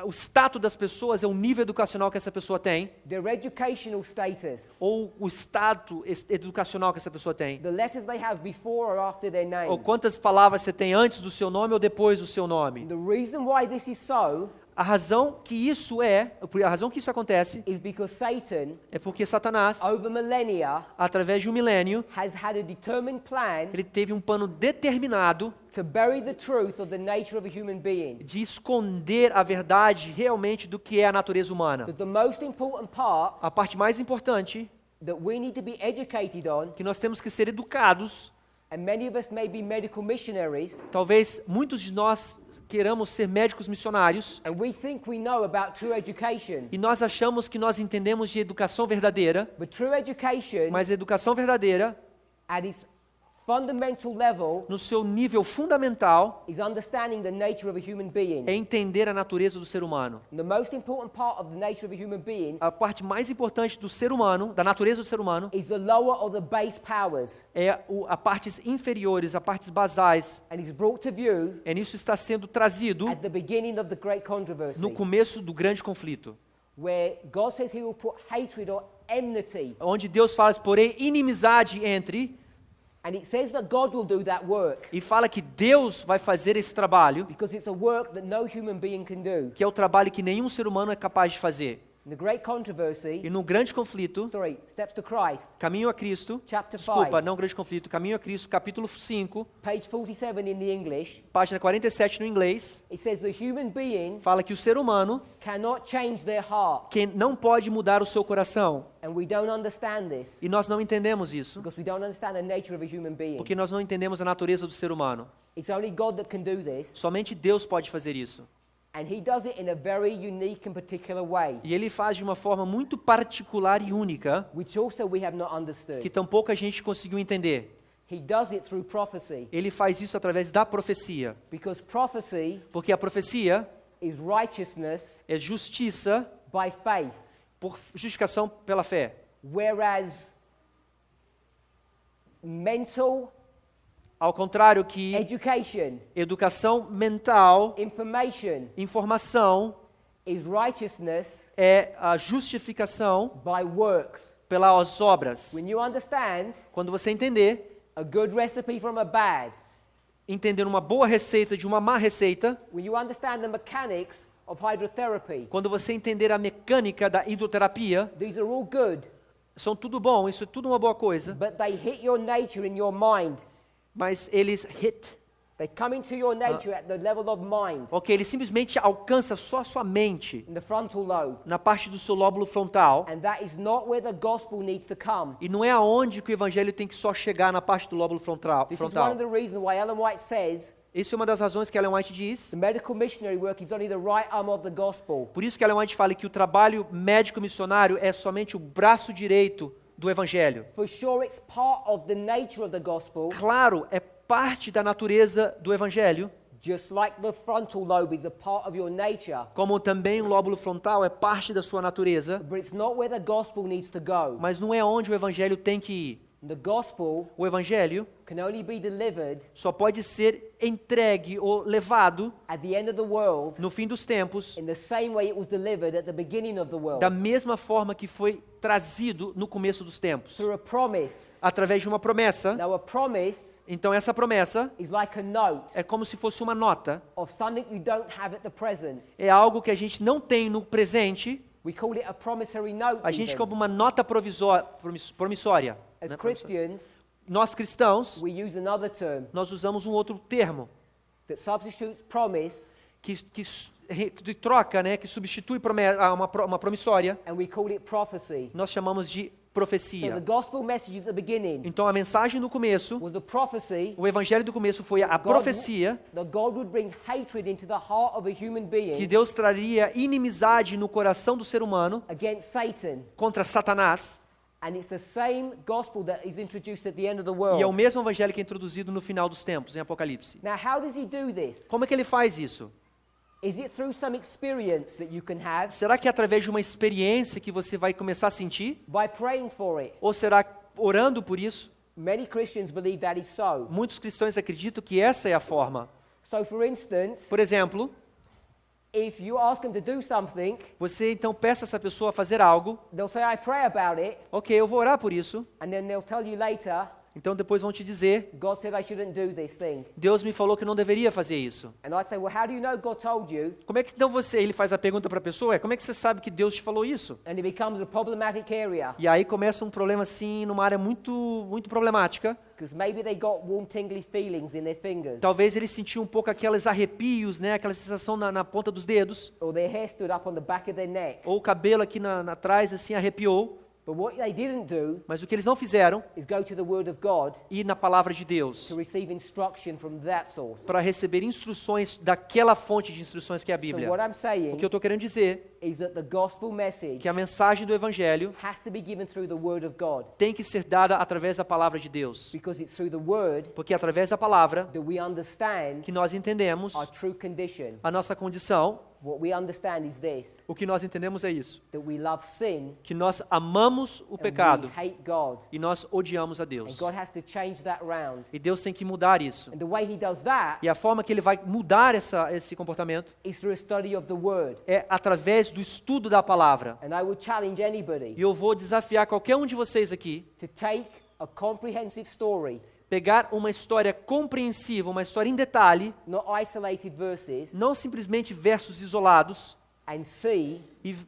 Speaker 1: o status das pessoas é o nível educacional que essa pessoa tem,
Speaker 2: Their educational status.
Speaker 1: ou o status educacional que essa pessoa tem,
Speaker 2: The letters they have before or after their name.
Speaker 1: ou quantas palavras você tem antes do seu nome ou depois do seu nome.
Speaker 2: The reason why this is so
Speaker 1: A razão que isso acontece
Speaker 2: is because Satan,
Speaker 1: é porque Satanás,
Speaker 2: over millennia,
Speaker 1: através de um milênio,
Speaker 2: has had a determined plan
Speaker 1: ele teve um plano determinado
Speaker 2: to bury the truth of the nature of a human being.
Speaker 1: de esconder a verdade realmente do que é a natureza humana.
Speaker 2: That the most important part
Speaker 1: A parte mais importante
Speaker 2: that we need to be educated on,
Speaker 1: que nós temos que ser educados,
Speaker 2: and many of us may be medical missionaries,
Speaker 1: talvez muitos de nós queiramos ser médicos missionários,
Speaker 2: and we think we know about true education.
Speaker 1: e nós achamos que nós entendemos de educação verdadeira,
Speaker 2: But true education,
Speaker 1: mas a educação verdadeira,
Speaker 2: at its fundamental level,
Speaker 1: no seu nível fundamental,
Speaker 2: is understanding the nature of a human being.
Speaker 1: é entender a natureza do ser humano.
Speaker 2: And the most important part of the nature of a human being
Speaker 1: A parte mais importante do ser humano, da natureza do ser humano,
Speaker 2: is the lower or the base powers.
Speaker 1: é a partes inferiores, a partes basais.
Speaker 2: And is brought to view
Speaker 1: É nisso está sendo trazido
Speaker 2: at the beginning of the great controversy,
Speaker 1: no começo do grande conflito,
Speaker 2: where God says he will put hatred or enmity.
Speaker 1: onde Deus fala, porém, inimizade entre,
Speaker 2: And it says that God will do that work
Speaker 1: e fala que Deus vai fazer esse trabalho,
Speaker 2: because it's a work that no human being can do.
Speaker 1: que é o trabalho que nenhum ser humano é capaz de fazer.
Speaker 2: In the great
Speaker 1: e
Speaker 2: controversy,
Speaker 1: no grande conflito,
Speaker 2: Steps to Christ,
Speaker 1: Caminho a Cristo,
Speaker 2: chapter
Speaker 1: desculpa,
Speaker 2: 5,
Speaker 1: não grande conflito, Caminho a Cristo, capítulo 5,
Speaker 2: page 47 in the English,
Speaker 1: página 47 no inglês,
Speaker 2: it says the human being
Speaker 1: fala que o ser humano
Speaker 2: cannot change their heart.
Speaker 1: que não pode mudar o seu coração.
Speaker 2: And we don't understand this
Speaker 1: E nós não entendemos isso,
Speaker 2: because we don't understand the nature of a human being.
Speaker 1: porque nós não entendemos a natureza do ser humano.
Speaker 2: It's only God that can do this,
Speaker 1: Somente Deus pode fazer isso.
Speaker 2: and He does it in a very unique and particular way,
Speaker 1: E Ele faz de uma forma muito particular e única,
Speaker 2: which also we have not understood.
Speaker 1: que tão pouca gente conseguiu entender.
Speaker 2: He does it through prophecy,
Speaker 1: Ele faz isso através da profecia,
Speaker 2: because prophecy
Speaker 1: porque a profecia
Speaker 2: is righteousness
Speaker 1: é justiça
Speaker 2: by faith,
Speaker 1: por justificação pela fé,
Speaker 2: whereas mental
Speaker 1: ao contrário que
Speaker 2: education,
Speaker 1: educação mental,
Speaker 2: information
Speaker 1: informação
Speaker 2: is righteousness
Speaker 1: é a justificação
Speaker 2: by works.
Speaker 1: pelas obras.
Speaker 2: When you understand
Speaker 1: Quando você entender,
Speaker 2: a good recipe from a bad,
Speaker 1: entender uma boa receita de uma má receita,
Speaker 2: when you understand the mechanics of hydrotherapy,
Speaker 1: quando você entender a mecânica da hidroterapia,
Speaker 2: these are all good,
Speaker 1: são tudo bom, isso é tudo uma boa coisa,
Speaker 2: but they hit your nature in your mind.
Speaker 1: mas eles
Speaker 2: They come into your nature at the level of mind,
Speaker 1: ok, ele simplesmente alcança só a sua mente,
Speaker 2: in the frontal lobe.
Speaker 1: na parte do seu lóbulo frontal,
Speaker 2: And that is not where the gospel needs to come.
Speaker 1: e não é aonde que o evangelho tem que só chegar na parte do lóbulo frontal.
Speaker 2: This is one of the reasons why Ellen White says
Speaker 1: Isso é uma das razões que Ellen White diz.
Speaker 2: the medical missionary work is only the right arm of the gospel.
Speaker 1: Por isso que Ellen White fala que o trabalho médico missionário é somente o braço direito do evangelho.
Speaker 2: For sure, it's part of the nature of the gospel,
Speaker 1: Claro, é parte da natureza do evangelho,
Speaker 2: just like the frontal lobe is a part of your nature.
Speaker 1: como também o lóbulo frontal é parte da sua natureza,
Speaker 2: But it's not where the gospel needs to go.
Speaker 1: mas não é onde o evangelho tem que ir.
Speaker 2: The gospel
Speaker 1: O evangelho
Speaker 2: can only be delivered
Speaker 1: só pode ser entregue ou levado
Speaker 2: at the end of the world
Speaker 1: no fim dos tempos
Speaker 2: in the same way it was delivered at the beginning of the world,
Speaker 1: da mesma forma que foi trazido no começo dos tempos,
Speaker 2: through a promise.
Speaker 1: através de uma promessa.
Speaker 2: Now, a promise
Speaker 1: Então essa promessa
Speaker 2: is like a note
Speaker 1: é como se fosse uma nota,
Speaker 2: of something you don't have at the present.
Speaker 1: é algo que a gente não tem no presente,
Speaker 2: We call it a promissory note.
Speaker 1: a gente
Speaker 2: even.
Speaker 1: como uma nota promissória.
Speaker 2: As
Speaker 1: né?
Speaker 2: Christians,
Speaker 1: Nós cristãos,
Speaker 2: we use another term
Speaker 1: nós usamos um outro termo
Speaker 2: that substitutes promise,
Speaker 1: que troca, né, que substitui uma promissória,
Speaker 2: and we call it prophecy.
Speaker 1: nós chamamos de
Speaker 2: So the
Speaker 1: profecia.
Speaker 2: gospel message at the beginning
Speaker 1: Então a mensagem no começo,
Speaker 2: was the prophecy
Speaker 1: o evangelho do começo foi a
Speaker 2: God-
Speaker 1: profecia
Speaker 2: that God would bring hatred into the heart of a human being
Speaker 1: que Deus traria inimizade no coração do ser humano
Speaker 2: against Satan.
Speaker 1: contra Satanás,
Speaker 2: And it's the same gospel that is introduced at the end of the
Speaker 1: e é o
Speaker 2: world.
Speaker 1: mesmo evangelho que é introduzido no final dos tempos, em Apocalipse.
Speaker 2: Now, how does he do this?
Speaker 1: Como é que ele faz isso?
Speaker 2: Is it through some experience that you can have
Speaker 1: Será que é através de uma experiência que você vai começar a sentir?
Speaker 2: by praying for it?
Speaker 1: Ou será orando por isso?
Speaker 2: Many Christians believe that is so.
Speaker 1: Muitos cristãos acreditam que essa é a forma.
Speaker 2: So, for instance,
Speaker 1: Por exemplo,
Speaker 2: if you ask them to do something,
Speaker 1: você então peça essa pessoa a fazer algo,
Speaker 2: they'll say, I pray about it,
Speaker 1: ok, eu vou orar por isso,
Speaker 2: and then they'll tell you later,
Speaker 1: então depois vão te dizer,
Speaker 2: God said I shouldn't do this thing.
Speaker 1: Deus me falou que não deveria fazer isso.
Speaker 2: And I say, well, how do you know God told you?
Speaker 1: Como é que então ele faz a pergunta para a pessoa, como é que você sabe que Deus te falou isso?
Speaker 2: And it becomes a problematic area,
Speaker 1: E aí começa um problema assim, numa área muito problemática.
Speaker 2: because maybe they got warm, tingly feelings in their fingers,
Speaker 1: Talvez ele sentiu um pouco aqueles arrepios, né, aquela sensação na ponta dos dedos,
Speaker 2: or their hair stood up on the back of their neck.
Speaker 1: ou o cabelo aqui atrás assim arrepiou.
Speaker 2: But what they didn't do
Speaker 1: Mas o que eles não fizeram,
Speaker 2: is go to the Word of God
Speaker 1: ir na palavra de Deus,
Speaker 2: to receive instruction from that source.
Speaker 1: para receber instruções daquela fonte de instruções que é a
Speaker 2: So
Speaker 1: Bíblia.
Speaker 2: what I'm
Speaker 1: O
Speaker 2: saying
Speaker 1: que eu estou querendo dizer
Speaker 2: is that the gospel message
Speaker 1: que a mensagem do Evangelho
Speaker 2: has to be given through the Word of God,
Speaker 1: tem que ser dada através da palavra de Deus.
Speaker 2: because it's through the Word
Speaker 1: Porque é através da palavra
Speaker 2: that we understand
Speaker 1: que nós entendemos
Speaker 2: our true condition.
Speaker 1: a nossa condição.
Speaker 2: What we understand is this,
Speaker 1: O que nós entendemos é isso,
Speaker 2: that we love sin
Speaker 1: que nós amamos o
Speaker 2: and
Speaker 1: pecado
Speaker 2: we hate God.
Speaker 1: e nós odiamos a
Speaker 2: And
Speaker 1: Deus.
Speaker 2: God has to change that round.
Speaker 1: E Deus tem que mudar isso.
Speaker 2: And the way He does that
Speaker 1: E a forma que Ele vai mudar esse comportamento
Speaker 2: is through a study of the Word.
Speaker 1: é através do estudo da palavra.
Speaker 2: And I would challenge anybody
Speaker 1: E eu vou desafiar qualquer um de vocês aqui,
Speaker 2: to take a comprehensive story,
Speaker 1: pegar uma história compreensiva, uma história em detalhe,
Speaker 2: not isolated verses,
Speaker 1: não simplesmente versos isolados,
Speaker 2: and see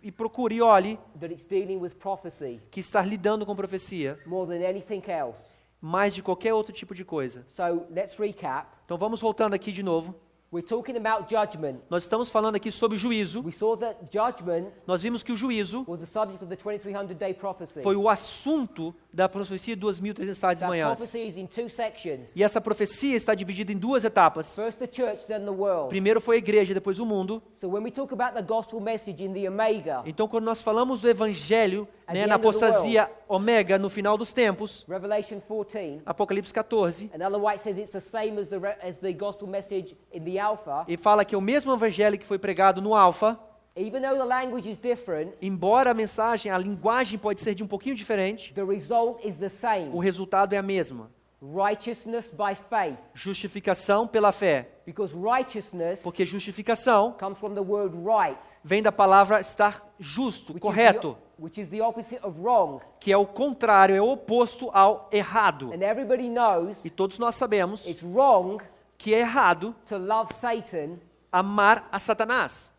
Speaker 1: e procure e olhe
Speaker 2: that it's dealing with prophecy
Speaker 1: que está lidando com profecia
Speaker 2: more than anything else.
Speaker 1: mais de qualquer outro tipo de coisa.
Speaker 2: So let's recap.
Speaker 1: Então vamos voltando aqui de novo.
Speaker 2: We're talking about judgment.
Speaker 1: Nós estamos falando aqui sobre juízo.
Speaker 2: We saw that judgment
Speaker 1: Nós vimos que o juízo
Speaker 2: was the subject of the 2300-day prophecy.
Speaker 1: foi o assunto da profecia de 2.300 tardes e
Speaker 2: That
Speaker 1: manhãs.
Speaker 2: prophecy is in two sections.
Speaker 1: E essa profecia está dividida em duas etapas.
Speaker 2: First the church, then the world.
Speaker 1: Primeiro foi a igreja, depois o mundo.
Speaker 2: So when we talk about the gospel message in the Omega,
Speaker 1: Então, quando nós falamos do evangelho,
Speaker 2: At
Speaker 1: né,
Speaker 2: the
Speaker 1: na
Speaker 2: end of the
Speaker 1: apostasia ômega, no final dos tempos,
Speaker 2: Revelation 14,
Speaker 1: Apocalipse 14,
Speaker 2: and Ellen White says it's the same as the gospel message in the Alpha.
Speaker 1: e fala que é o mesmo evangelho que foi pregado no Alfa,
Speaker 2: Even though the language is different,
Speaker 1: embora a mensagem, a linguagem pode ser de um pouquinho diferente,
Speaker 2: the result is the
Speaker 1: o
Speaker 2: same.
Speaker 1: resultado é a mesma.
Speaker 2: Righteousness by faith.
Speaker 1: Justificação pela fé.
Speaker 2: Because righteousness
Speaker 1: Porque justificação
Speaker 2: comes from the word right,
Speaker 1: vem da palavra estar justo, correto,
Speaker 2: which is the opposite of wrong.
Speaker 1: que é o contrário, é o oposto ao errado.
Speaker 2: And everybody knows
Speaker 1: E todos nós sabemos
Speaker 2: it's wrong
Speaker 1: que é errado
Speaker 2: to love Satan.
Speaker 1: amar a Satanás.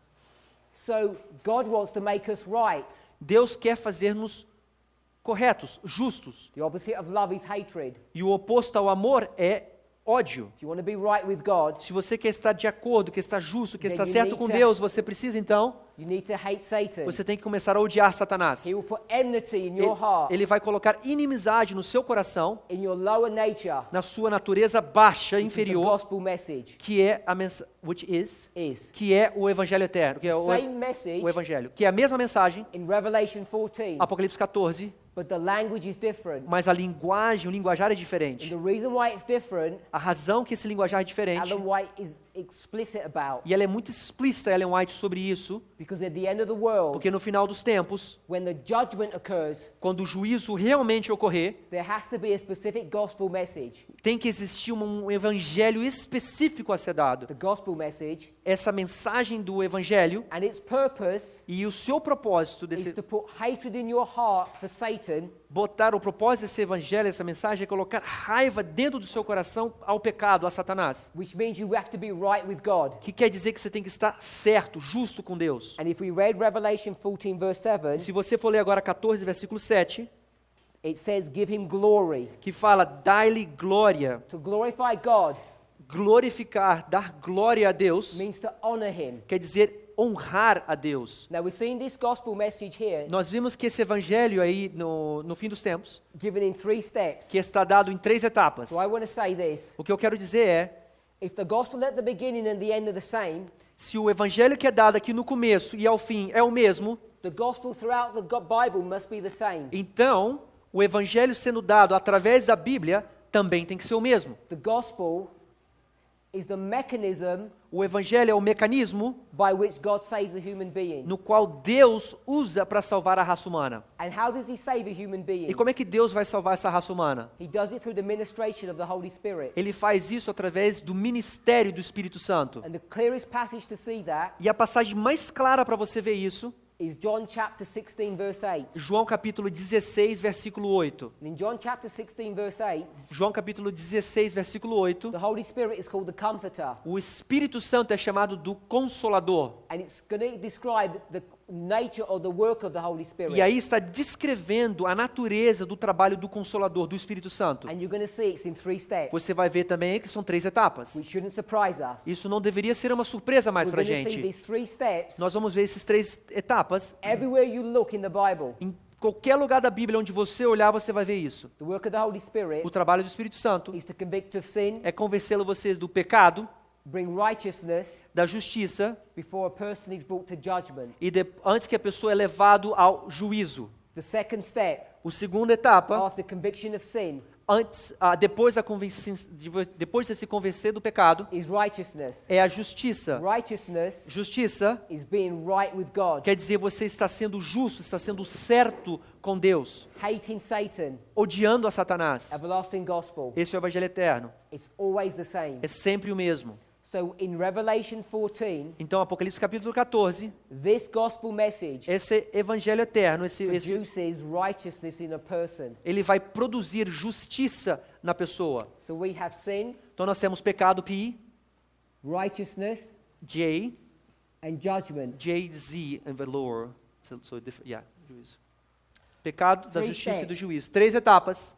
Speaker 2: So God wants to make us right.
Speaker 1: Deus quer fazer-nos corretos, justos.
Speaker 2: The opposite of love is hatred.
Speaker 1: E o oposto ao amor é ódio.
Speaker 2: If you want to be right with God,
Speaker 1: Se você quer estar de acordo, quer estar justo, quer
Speaker 2: Then
Speaker 1: estar
Speaker 2: you
Speaker 1: certo
Speaker 2: need
Speaker 1: com
Speaker 2: to-
Speaker 1: Deus, você precisa então,
Speaker 2: you need to hate Satan.
Speaker 1: você tem que começar a odiar Satanás.
Speaker 2: He will put enmity in
Speaker 1: Ele,
Speaker 2: your heart,
Speaker 1: ele vai colocar inimizade no seu coração,
Speaker 2: in your lower nature,
Speaker 1: na sua natureza baixa,
Speaker 2: which is the
Speaker 1: inferior,
Speaker 2: gospel message
Speaker 1: que é a que é o evangelho eterno, que é
Speaker 2: same message
Speaker 1: o evangelho, que é a mesma mensagem,
Speaker 2: in Revelation 14,
Speaker 1: Apocalipse 14,
Speaker 2: but the language is different.
Speaker 1: mas a linguagem, o linguajar é
Speaker 2: And
Speaker 1: diferente.
Speaker 2: the reason why it's different,
Speaker 1: A razão que esse linguajar é diferente,
Speaker 2: Ellen White is explicit about,
Speaker 1: e ela é muito explícita, Ellen White, sobre isso,
Speaker 2: because at the end of the world,
Speaker 1: porque no final dos tempos,
Speaker 2: when the judgment occurs,
Speaker 1: quando o juízo realmente ocorrer,
Speaker 2: there has to be a specific gospel message.
Speaker 1: tem que existir um evangelho específico a ser dado.
Speaker 2: The gospel message,
Speaker 1: Essa mensagem do evangelho
Speaker 2: and its purpose
Speaker 1: e o seu propósito
Speaker 2: is
Speaker 1: desse
Speaker 2: to put hatred in your heart for Satan,
Speaker 1: botar o propósito desse evangelho, essa mensagem é colocar raiva dentro do seu coração ao pecado, a Satanás.
Speaker 2: which means you have to be right with God.
Speaker 1: Que quer dizer que você tem que estar certo, justo com Deus.
Speaker 2: And if we read Revelation 14 verse 7,
Speaker 1: Se você for ler agora 14, versículo 7,
Speaker 2: it says, give him glory.
Speaker 1: que fala, dai-lhe glória,
Speaker 2: To glorify God
Speaker 1: glorificar, dar glória a Deus,
Speaker 2: means to honor him.
Speaker 1: quer dizer honrar a Deus.
Speaker 2: Now we're seeing this gospel message here
Speaker 1: Nós vimos que esse evangelho aí, no fim dos tempos,
Speaker 2: given in 3 steps.
Speaker 1: que está dado em 3 etapas.
Speaker 2: So I want to say this.
Speaker 1: O que eu quero dizer é,
Speaker 2: If the gospel at the beginning and the end are the same,
Speaker 1: se o evangelho que é dado aqui no começo e ao fim é o mesmo,
Speaker 2: the gospel throughout the Bible must be the same.
Speaker 1: então o evangelho sendo dado através da Bíblia também tem que ser o mesmo.
Speaker 2: The gospel is the mechanism
Speaker 1: O evangelho é o mecanismo
Speaker 2: by which God saves a human being.
Speaker 1: no qual Deus usa para salvar a raça humana.
Speaker 2: And how does he save a human
Speaker 1: E
Speaker 2: being?
Speaker 1: como é que Deus vai salvar essa raça humana?
Speaker 2: He does it through the ministration of the Holy Spirit.
Speaker 1: Ele faz isso através do ministério do Espírito Santo.
Speaker 2: And the clearest passage to see that
Speaker 1: E a passagem mais clara para você ver isso,
Speaker 2: is John chapter 16 verse 8.
Speaker 1: João capítulo 16, versículo 8.
Speaker 2: And in John chapter 16 verse 8,
Speaker 1: João capítulo 16, versículo 8.
Speaker 2: the Holy Spirit is called the Comforter.
Speaker 1: O Espírito Santo é chamado do Consolador.
Speaker 2: And it's going to describe the nature or the work of the Holy Spirit.
Speaker 1: E aí está descrevendo a natureza do trabalho do Consolador, do Espírito Santo.
Speaker 2: And you're going to see it's in 3 steps,
Speaker 1: Você vai ver também que são 3 etapas.
Speaker 2: which shouldn't surprise us.
Speaker 1: Isso não deveria ser uma surpresa mais
Speaker 2: We're
Speaker 1: para a
Speaker 2: going to see
Speaker 1: gente.
Speaker 2: these 3 steps
Speaker 1: Nós vamos ver esses 3 etapas.
Speaker 2: everywhere you look in the Bible.
Speaker 1: Em qualquer lugar da Bíblia onde você olhar, você vai ver isso.
Speaker 2: The work of the Holy Spirit
Speaker 1: O trabalho do Espírito Santo
Speaker 2: is to convict of sin,
Speaker 1: é convencê-lo vocês do pecado,
Speaker 2: bring righteousness
Speaker 1: da justiça
Speaker 2: before a person is brought to judgment.
Speaker 1: e antes que a pessoa é levado ao juízo.
Speaker 2: The second step,
Speaker 1: O segunda etapa,
Speaker 2: after conviction of sin,
Speaker 1: depois de se convencer do pecado,
Speaker 2: is righteousness.
Speaker 1: é a justiça.
Speaker 2: Righteousness
Speaker 1: Justiça
Speaker 2: is being right with God,
Speaker 1: quer dizer você está sendo justo, está sendo certo com Deus,
Speaker 2: hating Satan,
Speaker 1: odiando a Satanás.
Speaker 2: everlasting gospel.
Speaker 1: Esse é o Evangelho eterno.
Speaker 2: It's always the same.
Speaker 1: É sempre o mesmo.
Speaker 2: So in Revelation 14,
Speaker 1: Então, Apocalipse capítulo 14,
Speaker 2: this gospel message
Speaker 1: esse Evangelho eterno,
Speaker 2: produces righteousness in a person.
Speaker 1: ele vai produzir justiça na pessoa.
Speaker 2: So we have sin,
Speaker 1: Então, nós temos pecado, P,
Speaker 2: righteousness,
Speaker 1: J,
Speaker 2: and judgment.
Speaker 1: J-Z and velour. Juízo. Pecado, da
Speaker 2: Three
Speaker 1: justiça e do
Speaker 2: steps.
Speaker 1: juízo. 3 etapas.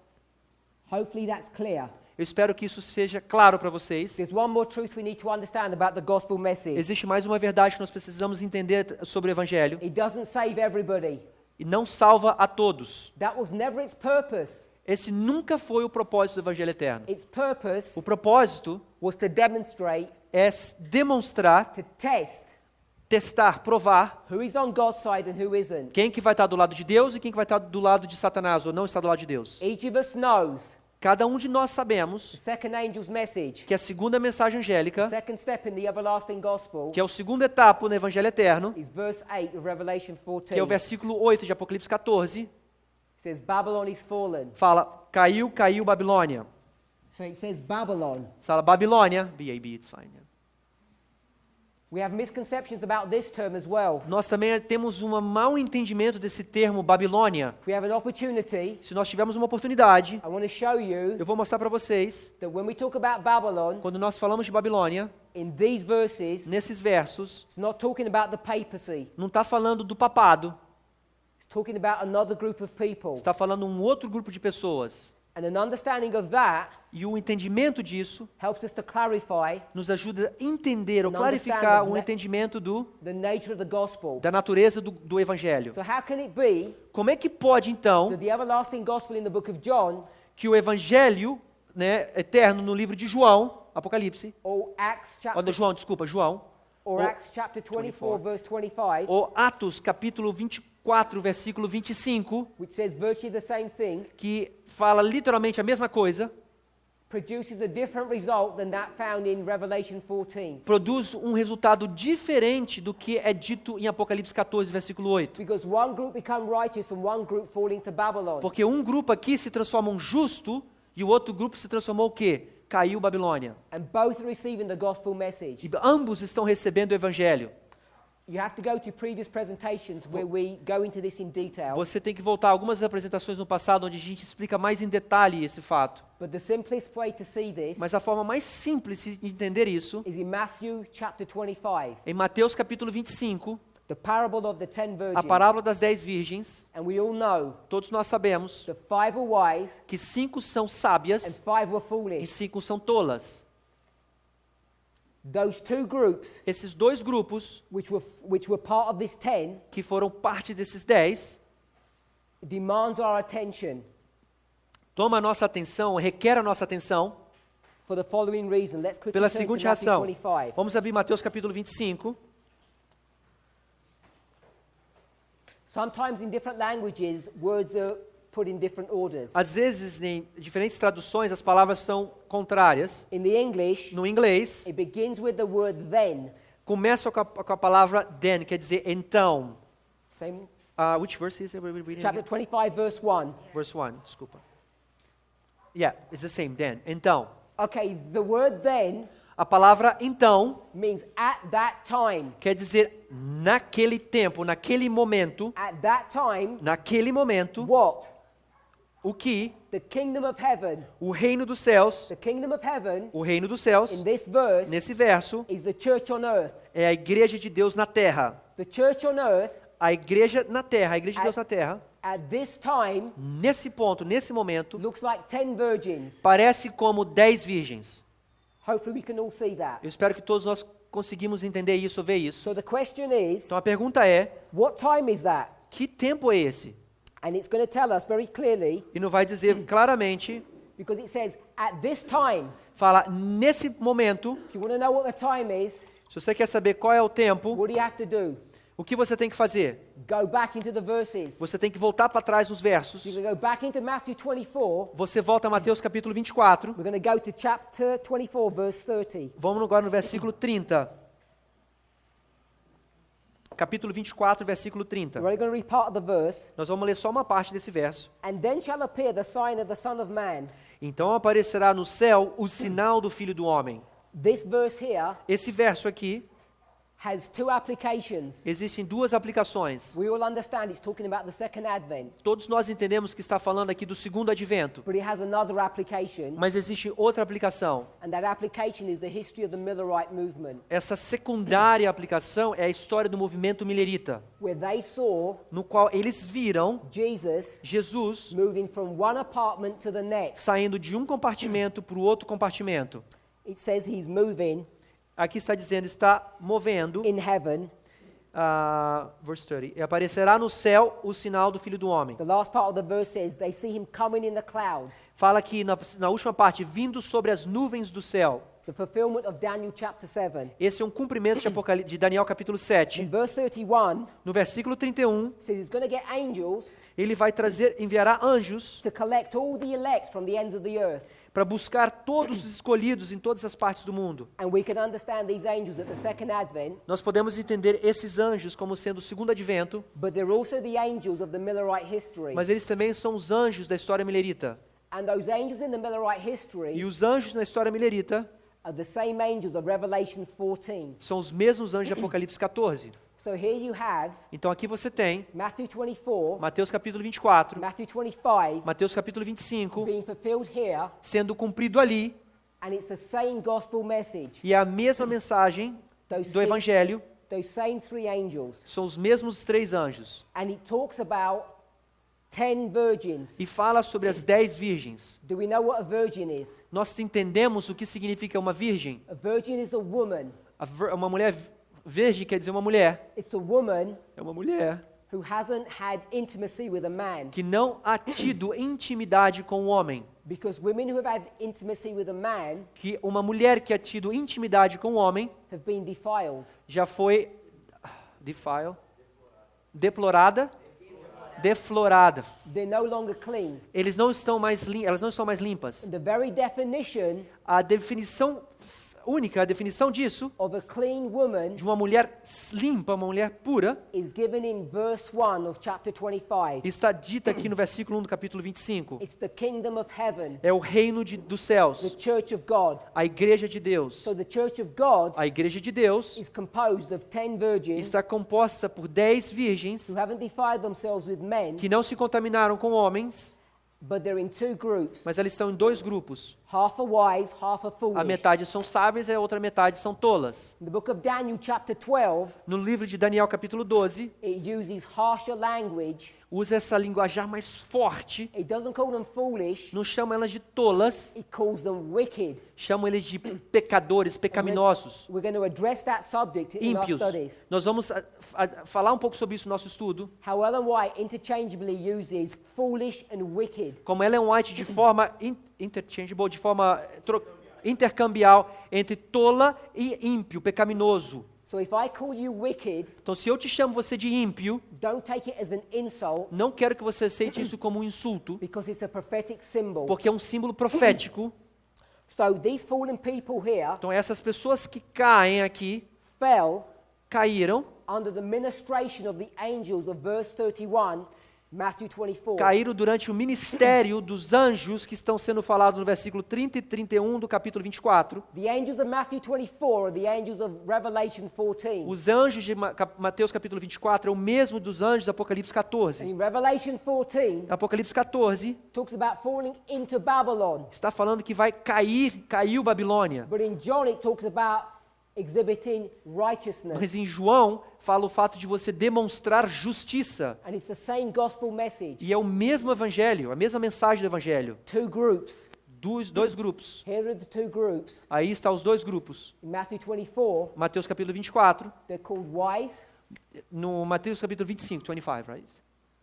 Speaker 2: Hopefully that's clear.
Speaker 1: Eu espero que isso seja claro para vocês.
Speaker 2: There's one more truth we need to understand about the gospel message.
Speaker 1: Existe mais uma verdade que nós precisamos entender sobre o Evangelho.
Speaker 2: It doesn't save everybody.
Speaker 1: E não salva a todos.
Speaker 2: That was never its purpose.
Speaker 1: Esse nunca foi o propósito do Evangelho eterno.
Speaker 2: Its purpose
Speaker 1: O propósito
Speaker 2: was to demonstrate,
Speaker 1: é demonstrar,
Speaker 2: to test
Speaker 1: testar, provar
Speaker 2: who is on God's side and who isn't.
Speaker 1: quem que vai estar do lado de Deus e quem que vai estar do lado de Satanás ou não está do lado de Deus.
Speaker 2: Each of us knows
Speaker 1: Cada um de nós
Speaker 2: the
Speaker 1: sabemos
Speaker 2: second angel's message,
Speaker 1: que a segunda mensagem angélica,
Speaker 2: second step in the everlasting gospel,
Speaker 1: que é o segundo etapa no Evangelho eterno,
Speaker 2: is verse 8 of Revelation 14.
Speaker 1: que é o versículo 8 de Apocalipse 14,
Speaker 2: It says, Babylon is fallen.
Speaker 1: fala, caiu, caiu Babilônia.
Speaker 2: So it says Babylon.
Speaker 1: Fala Babilônia, B-A-B, it's fine. Yeah.
Speaker 2: We have misconceptions about this term as well.
Speaker 1: Nós também temos um mau entendimento desse termo Babilônia.
Speaker 2: If we have an opportunity,
Speaker 1: Se nós tivermos uma oportunidade,
Speaker 2: I want to show you
Speaker 1: eu vou mostrar para vocês,
Speaker 2: that when we talk about Babylon,
Speaker 1: quando nós falamos de Babilônia,
Speaker 2: in these verses,
Speaker 1: nesses versos,
Speaker 2: it's not talking about the papacy.
Speaker 1: não está falando do papado,
Speaker 2: It's talking about another group of people.
Speaker 1: está falando um outro grupo de pessoas.
Speaker 2: And an understanding of that
Speaker 1: E o entendimento disso
Speaker 2: helps us to clarify
Speaker 1: nos ajuda a entender ou
Speaker 2: An
Speaker 1: clarificar
Speaker 2: understanding,
Speaker 1: um
Speaker 2: né?
Speaker 1: entendimento
Speaker 2: the nature of the gospel.
Speaker 1: da natureza do Evangelho.
Speaker 2: So how can it be
Speaker 1: Como é que pode, então,
Speaker 2: that the everlasting gospel in the book of John
Speaker 1: que o Evangelho, né, eterno no livro de João, Apocalipse,
Speaker 2: or Acts
Speaker 1: ou
Speaker 2: chapter,
Speaker 1: João, desculpa, João,
Speaker 2: or
Speaker 1: or
Speaker 2: Acts chapter 24 verse 25,
Speaker 1: ou Atos, capítulo 24, versículo 25,
Speaker 2: which says virtually the same thing,
Speaker 1: que fala literalmente a mesma coisa,
Speaker 2: produces a different result than that found in Revelation 14.
Speaker 1: produz um resultado diferente do que é dito em Apocalipse 14, versículo 8.
Speaker 2: Because one group become righteous and one group fall into Babylon.
Speaker 1: Porque um grupo aqui se transforma um justo e o outro grupo se transformou o quê? Caiu Babilônia.
Speaker 2: And both are receiving the gospel message.
Speaker 1: E ambos estão recebendo o Evangelho.
Speaker 2: You have to go to previous presentations where we go into this in detail.
Speaker 1: Você tem que voltar a algumas apresentações no passado onde a gente explica mais em detalhe esse fato.
Speaker 2: But the simplest way to see this
Speaker 1: Mas a forma mais simples de entender isso,
Speaker 2: is in Matthew chapter 25,
Speaker 1: em Mateus capítulo 25,
Speaker 2: the parable of the 10
Speaker 1: a
Speaker 2: virgins.
Speaker 1: parábola das 10 virgens,
Speaker 2: And we all know
Speaker 1: todos nós sabemos
Speaker 2: that 5 are wise
Speaker 1: que 5 são
Speaker 2: and
Speaker 1: sábias
Speaker 2: 5 were
Speaker 1: e
Speaker 2: foolish.
Speaker 1: 5 são tolas.
Speaker 2: Those two groups,
Speaker 1: Esses dois grupos,
Speaker 2: which were part of this 10,
Speaker 1: que foram parte desses 10,
Speaker 2: demands our attention
Speaker 1: toma a nossa atenção, requer a nossa atenção,
Speaker 2: for the following reason. Let's quickly
Speaker 1: pela
Speaker 2: turn to
Speaker 1: seguinte
Speaker 2: Matthew
Speaker 1: razão.
Speaker 2: 25.
Speaker 1: Vamos abrir Mateus capítulo 25.
Speaker 2: Sometimes in different languages, words are put in different orders.
Speaker 1: Às vezes, em diferentes traduções, as palavras são contrárias.
Speaker 2: In the English,
Speaker 1: No inglês,
Speaker 2: it begins with the word then.
Speaker 1: começa com a palavra then, quer dizer então.
Speaker 2: Same,
Speaker 1: Which verse is it? We're reading
Speaker 2: chapter
Speaker 1: again?
Speaker 2: 25, verse 1.
Speaker 1: Verse 1, desculpa. Yeah, it's the same, then. Então.
Speaker 2: Okay, the word then
Speaker 1: A palavra então
Speaker 2: means at that time.
Speaker 1: quer dizer naquele tempo, naquele momento,
Speaker 2: At that time,
Speaker 1: naquele momento,
Speaker 2: what?
Speaker 1: o que
Speaker 2: The kingdom of heaven.
Speaker 1: o reino dos céus,
Speaker 2: The kingdom of heaven,
Speaker 1: o reino dos céus,
Speaker 2: in this verse,
Speaker 1: nesse verso,
Speaker 2: is the church on earth.
Speaker 1: é a igreja de Deus na terra.
Speaker 2: The church on earth,
Speaker 1: A igreja na terra, a igreja de Deus na terra,
Speaker 2: at this time,
Speaker 1: nesse ponto, nesse momento,
Speaker 2: looks like 10 virgins.
Speaker 1: parece como 10 virgens.
Speaker 2: Hopefully we can all see that.
Speaker 1: Eu espero que todos nós conseguimos entender isso, ver isso.
Speaker 2: So the question is,
Speaker 1: Então a pergunta é,
Speaker 2: what time is that?
Speaker 1: que tempo é esse?
Speaker 2: And it's going to tell us very clearly,
Speaker 1: E não vai dizer claramente,
Speaker 2: because it says, at this time.
Speaker 1: fala nesse momento.
Speaker 2: If you want to know what the time is,
Speaker 1: Se você quer saber qual é o tempo,
Speaker 2: what do you have to do?
Speaker 1: o que você tem que fazer?
Speaker 2: Go back into the verses.
Speaker 1: Você tem que voltar para trás nos versos.
Speaker 2: You're going to go back into Matthew 24.
Speaker 1: Você volta a Mateus capítulo 24.
Speaker 2: We're going to go to chapter 24, verse 30.
Speaker 1: Vamos agora no versículo 30. Capítulo 24, versículo 30.
Speaker 2: We're only going to read part of the verse.
Speaker 1: Nós vamos ler só uma parte desse verso.
Speaker 2: And then shall appear the sign of the Son of Man.
Speaker 1: Então aparecerá no céu o sinal do Filho do Homem.
Speaker 2: This verse here
Speaker 1: Esse verso aqui
Speaker 2: has two applications.
Speaker 1: Existem duas aplicações.
Speaker 2: We all understand it's talking about the second advent,
Speaker 1: Todos nós entendemos que está falando aqui do segundo advento,
Speaker 2: but it has another application,
Speaker 1: mas existe outra aplicação.
Speaker 2: and that application is the history of the Millerite movement,
Speaker 1: Essa secundária aplicação é a história do movimento milerita,
Speaker 2: where they saw
Speaker 1: no qual eles viram
Speaker 2: Jesus
Speaker 1: Jesus
Speaker 2: moving from one apartment to the next.
Speaker 1: saindo de um compartimento para o outro compartimento.
Speaker 2: It says he's moving
Speaker 1: Aqui está dizendo, está movendo,
Speaker 2: in heaven.
Speaker 1: verse 30, e aparecerá no céu o sinal do Filho do Homem.
Speaker 2: The last part of the verse says they see him coming in the clouds.
Speaker 1: Fala aqui na última parte, vindo sobre as nuvens do céu.
Speaker 2: It's the fulfillment of Daniel chapter 7.
Speaker 1: Esse é um cumprimento de Daniel capítulo
Speaker 2: In
Speaker 1: 7.
Speaker 2: verse 31,
Speaker 1: No versículo 31,
Speaker 2: it says he's going to get angels
Speaker 1: ele vai enviará anjos
Speaker 2: to collect all the elect from the ends of the earth.
Speaker 1: para buscar todos os escolhidos em todas as partes do mundo.
Speaker 2: And we can understand these angels at the second advent,
Speaker 1: Nós podemos entender esses anjos como sendo o segundo advento,
Speaker 2: but they're also the angels of the Millerite history.
Speaker 1: mas eles também são os anjos da história milerita.
Speaker 2: And those angels in the Millerite
Speaker 1: E
Speaker 2: history
Speaker 1: os anjos na história milerita
Speaker 2: are the same angels of Revelation 14.
Speaker 1: são os mesmos anjos de Apocalipse 14.
Speaker 2: So here you have
Speaker 1: Então aqui você tem
Speaker 2: Matthew 24,
Speaker 1: Mateus capítulo 24,
Speaker 2: Matthew 25
Speaker 1: Mateus capítulo 25,
Speaker 2: being fulfilled here,
Speaker 1: sendo cumprido ali,
Speaker 2: and it's the same gospel message.
Speaker 1: e é a mesma mensagem do Evangelho,
Speaker 2: Those same three angels.
Speaker 1: são os mesmos três anjos.
Speaker 2: And it talks about 10 virgins.
Speaker 1: E fala sobre as 10 virgens.
Speaker 2: Do we know what a virgin is?
Speaker 1: Nós entendemos o que significa uma virgem.
Speaker 2: A virgin is a woman.
Speaker 1: Uma mulher virgem quer dizer uma mulher.
Speaker 2: It's a woman
Speaker 1: É uma mulher
Speaker 2: who hasn't had intimacy with a man.
Speaker 1: que não há tido intimidade com o homem.
Speaker 2: Because women who have had intimacy with a man
Speaker 1: Que uma mulher que ha tido intimidade com o homem
Speaker 2: have been defiled.
Speaker 1: já foi deplorada, deflorada.
Speaker 2: They're no longer clean.
Speaker 1: Elas não estão mais limpas.
Speaker 2: And the very definition
Speaker 1: A definição única, a definição disso,
Speaker 2: of a clean woman
Speaker 1: de uma mulher limpa, uma mulher pura,
Speaker 2: is given in verse 1 of chapter 25.
Speaker 1: está dita aqui no versículo 1 do capítulo 25.
Speaker 2: It's the kingdom of heaven,
Speaker 1: É o reino dos
Speaker 2: the
Speaker 1: céus,
Speaker 2: church of God.
Speaker 1: a igreja de Deus.
Speaker 2: So the church of God
Speaker 1: A igreja de Deus
Speaker 2: is composed of 10 virgins
Speaker 1: está composta por 10 virgens
Speaker 2: who haven't defiled themselves with men,
Speaker 1: que não se contaminaram com homens,
Speaker 2: but they're in two groups.
Speaker 1: mas elas estão em dois grupos.
Speaker 2: Half are wise, half are
Speaker 1: A
Speaker 2: foolish.
Speaker 1: metade são sábias e a outra metade são tolas.
Speaker 2: In the book of Daniel chapter 12,
Speaker 1: No livro de Daniel capítulo 12,
Speaker 2: it uses harsher language.
Speaker 1: usa essa linguajar mais forte,
Speaker 2: It doesn't call them foolish,
Speaker 1: não chama elas de tolas,
Speaker 2: it calls them wicked.
Speaker 1: chama eles de pecadores, pecaminosos,
Speaker 2: We're going to address that subject in our
Speaker 1: ímpios.
Speaker 2: studies.
Speaker 1: Nós vamos falar um pouco sobre isso no nosso estudo,
Speaker 2: How Ellen White interchangeably uses foolish and wicked.
Speaker 1: como Ellen White de forma interchangeable, de forma intercambial entre tola e ímpio, pecaminoso.
Speaker 2: So if I call you wicked,
Speaker 1: Então, se eu te chamo você de ímpio,
Speaker 2: don't take it as an insult,
Speaker 1: não quero que você aceite isso como um insulto,
Speaker 2: because it's a prophetic symbol.
Speaker 1: porque é um símbolo profético.
Speaker 2: So these fallen people here
Speaker 1: Então, essas pessoas que caem aqui,
Speaker 2: fell
Speaker 1: caíram,
Speaker 2: under the ministration of the angels of verse 31, Matthew 24.
Speaker 1: caíram durante o ministério dos anjos que estão sendo falados no versículo 30 e 31 do capítulo 24.
Speaker 2: The angels of Matthew 24 are the angels of Revelation 14.
Speaker 1: Os anjos de Mateus capítulo 24 é o mesmo dos anjos do Apocalipse
Speaker 2: And
Speaker 1: 14.
Speaker 2: in Revelation 14,
Speaker 1: Apocalipse 14
Speaker 2: talks about falling into Babylon.
Speaker 1: está falando que caiu Babilônia.
Speaker 2: But in John, it talks about exhibiting righteousness.
Speaker 1: Mas em João fala o fato de você demonstrar justiça.
Speaker 2: And it's the same gospel message.
Speaker 1: E é o mesmo evangelho, a mesma mensagem do evangelho.
Speaker 2: Two groups.
Speaker 1: Dois grupos.
Speaker 2: Here are the two groups.
Speaker 1: Aí está os dois grupos.
Speaker 2: In Matthew 24,
Speaker 1: Mateus capítulo 24,
Speaker 2: they're called wise.
Speaker 1: no Mateus capítulo 25, 25, right?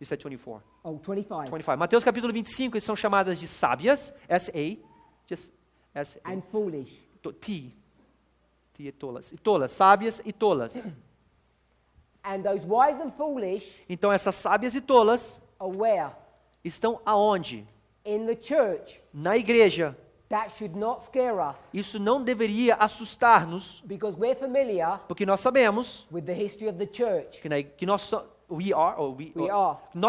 Speaker 1: You said 24.
Speaker 2: Oh, 25.
Speaker 1: 25. Mateus capítulo 25, eles são chamadas de sábias, S-A, just S-A,
Speaker 2: And foolish.
Speaker 1: T e tolas, sábias e tolas.
Speaker 2: And those wise and foolish
Speaker 1: Então essas sábias e tolas
Speaker 2: are where?
Speaker 1: estão aonde?
Speaker 2: In the church.
Speaker 1: Na igreja.
Speaker 2: That should not scare us,
Speaker 1: Isso não deveria assustar-nos,
Speaker 2: because we're familiar
Speaker 1: porque nós sabemos
Speaker 2: with the history of the church.
Speaker 1: que nós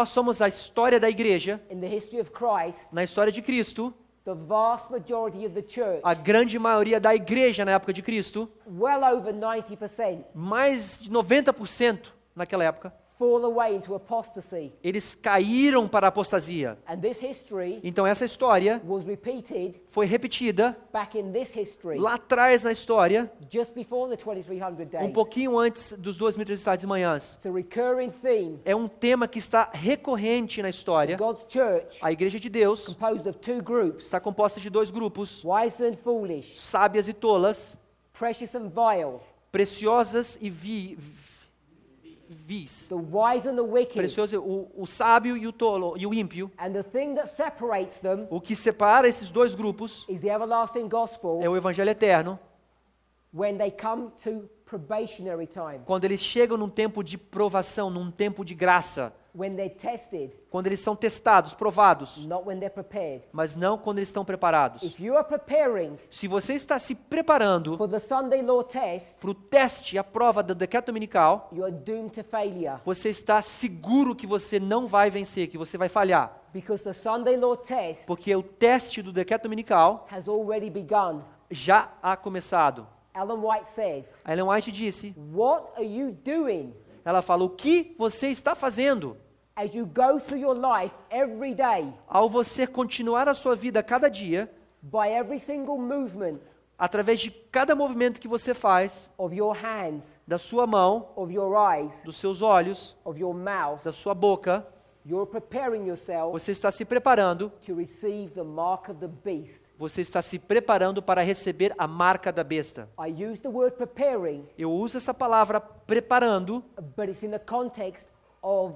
Speaker 1: somos a história da igreja,
Speaker 2: In the history of Christ,
Speaker 1: na história de Cristo,
Speaker 2: the vast majority of the church,
Speaker 1: A grande maioria da igreja na época de Cristo,
Speaker 2: well over 90%,
Speaker 1: mais de 90% naquela época,
Speaker 2: fall away into apostasy.
Speaker 1: eles caíram para a apostasia.
Speaker 2: And this history
Speaker 1: Então essa história
Speaker 2: was repeated
Speaker 1: foi repetida
Speaker 2: back in this history,
Speaker 1: lá atrás na história,
Speaker 2: just before the 2300 days.
Speaker 1: pouquinho antes dos 2.300 tardes e manhãs.
Speaker 2: It's a recurring theme.
Speaker 1: É um tema que está recorrente na história.
Speaker 2: God's church,
Speaker 1: A igreja de Deus
Speaker 2: composed of two groups,
Speaker 1: está composta de dois grupos,
Speaker 2: wise and foolish,
Speaker 1: sábias e tolas,
Speaker 2: precious and vile,
Speaker 1: preciosas e vis.
Speaker 2: the wise and the wicked.
Speaker 1: Precioso, o sábio e o tolo e o ímpio.
Speaker 2: And the thing that separates them
Speaker 1: O que separa esses dois grupos
Speaker 2: is the everlasting gospel
Speaker 1: é o evangelho eterno,
Speaker 2: when they come to probationary time,
Speaker 1: quando eles chegam num tempo de provação, num tempo de graça,
Speaker 2: when they're tested,
Speaker 1: quando eles são testados, provados,
Speaker 2: not when they're prepared.
Speaker 1: mas não quando eles estão preparados.
Speaker 2: If you are preparing
Speaker 1: Se você está se preparando
Speaker 2: for the Sunday law test,
Speaker 1: para o teste, a prova do decreto dominical,
Speaker 2: you are doomed to failure,
Speaker 1: você está seguro que você não vai vencer, que você vai falhar.
Speaker 2: because the Sunday law test
Speaker 1: Porque o teste do decreto dominical
Speaker 2: has already begun.
Speaker 1: já há começado.
Speaker 2: Ellen White says,
Speaker 1: A Ellen White disse,
Speaker 2: what are you doing
Speaker 1: ela fala, o que você está fazendo
Speaker 2: as you go through your life every day,
Speaker 1: ao você continuar a sua vida cada dia,
Speaker 2: by every single movement
Speaker 1: através de cada movimento que você faz,
Speaker 2: of your hands,
Speaker 1: da sua mão,
Speaker 2: of your eyes,
Speaker 1: dos seus olhos,
Speaker 2: of your mouth,
Speaker 1: da sua boca,
Speaker 2: you're preparing yourself
Speaker 1: você está se preparando,
Speaker 2: to receive the mark of the beast.
Speaker 1: você está se preparando para receber a marca da besta.
Speaker 2: I use the word preparing,
Speaker 1: Eu uso essa palavra preparando,
Speaker 2: but it's in the context of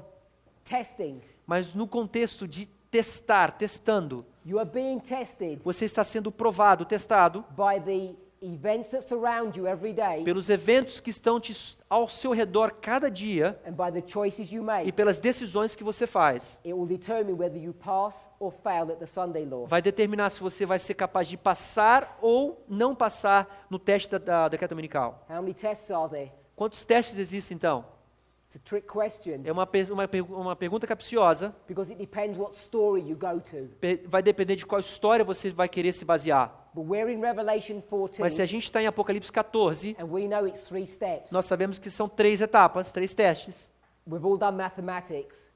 Speaker 2: testing.
Speaker 1: mas no contexto de testar, testando.
Speaker 2: You are being tested
Speaker 1: Você está sendo provado, testado
Speaker 2: by the events that surround you every day
Speaker 1: pelos eventos que estão ao seu redor cada dia
Speaker 2: and by the choices you
Speaker 1: e
Speaker 2: make.
Speaker 1: pelas decisões que você faz.
Speaker 2: It will determine whether you pass or fail at the Sunday law.
Speaker 1: Vai determinar se você vai ser capaz de passar ou não passar no teste da decreto dominical.
Speaker 2: How many tests are there?
Speaker 1: Quantos testes existem então?
Speaker 2: It's a trick question
Speaker 1: É uma pergunta capciosa.
Speaker 2: because it depends what story you go to.
Speaker 1: Vai depender de qual história você vai querer se basear.
Speaker 2: But we're in Revelation
Speaker 1: Mas se a
Speaker 2: 14
Speaker 1: gente está em Apocalipse 14,
Speaker 2: and we know it's 3 steps.
Speaker 1: nós sabemos que são 3 etapas, 3 testes.
Speaker 2: We've all done mathematics.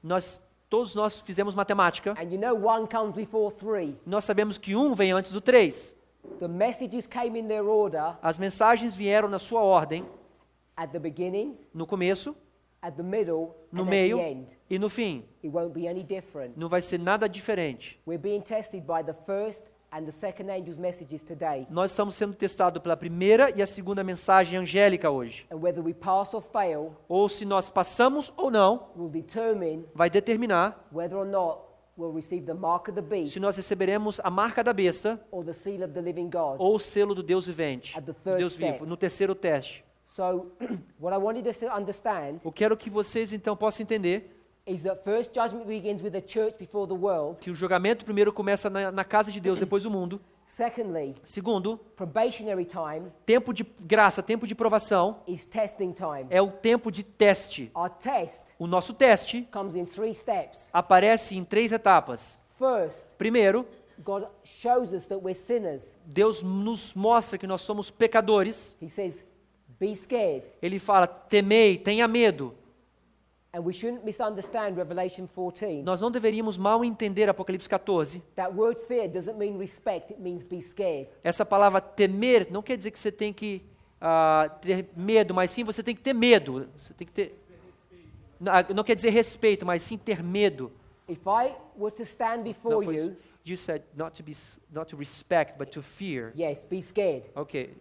Speaker 1: Todos nós fizemos matemática.
Speaker 2: And you know one comes before 3.
Speaker 1: Nós sabemos que 1 vem antes do 3.
Speaker 2: The messages came in their order
Speaker 1: As mensagens vieram na sua ordem,
Speaker 2: at the beginning,
Speaker 1: no começo,
Speaker 2: at the middle,
Speaker 1: no
Speaker 2: and
Speaker 1: meio
Speaker 2: at the end.
Speaker 1: e no fim.
Speaker 2: It won't be any different.
Speaker 1: Não vai ser nada diferente.
Speaker 2: We're being tested by the first and the second angel's messages today.
Speaker 1: Nós estamos sendo testados pela primeira e a segunda mensagem angélica hoje.
Speaker 2: And whether we pass or fail
Speaker 1: Ou se nós passamos ou não,
Speaker 2: will determine
Speaker 1: vai determinar
Speaker 2: whether or not we'll receive the mark of the beast
Speaker 1: se nós receberemos a marca da besta
Speaker 2: or the seal of the living God.
Speaker 1: ou o selo do Deus vivente,
Speaker 2: At the
Speaker 1: do
Speaker 2: third
Speaker 1: Deus
Speaker 2: step.
Speaker 1: vivo, no terceiro teste.
Speaker 2: So, what I wanted us to understand
Speaker 1: Eu quero que vocês então possam entender
Speaker 2: is that first judgment begins with the church before the world.
Speaker 1: que o julgamento primeiro começa na casa de Deus, depois o mundo.
Speaker 2: Secondly,
Speaker 1: Segundo,
Speaker 2: probationary time
Speaker 1: tempo de graça, tempo de provação
Speaker 2: is testing time.
Speaker 1: é o tempo de teste.
Speaker 2: Our test
Speaker 1: O nosso teste
Speaker 2: comes in 3 steps.
Speaker 1: aparece em 3 etapas.
Speaker 2: First,
Speaker 1: Primeiro,
Speaker 2: God shows us that we're sinners.
Speaker 1: Deus nos mostra que nós somos pecadores.
Speaker 2: He says, be scared.
Speaker 1: Ele fala, temei, tenha medo.
Speaker 2: And we shouldn't misunderstand Revelation 14.
Speaker 1: Nós não deveríamos mal entender Apocalipse 14.
Speaker 2: That word fear doesn't mean respect, it means be scared.
Speaker 1: Essa palavra temer não quer dizer que você tem que ter medo, mas sim você tem que ter medo. Você tem que ter... Não quer dizer respeito, mas sim ter medo.
Speaker 2: If I were to stand
Speaker 1: Não,
Speaker 2: before
Speaker 1: foi
Speaker 2: you,
Speaker 1: isso. You said not to respect, but to fear.
Speaker 2: yes, be scared.
Speaker 1: Ok.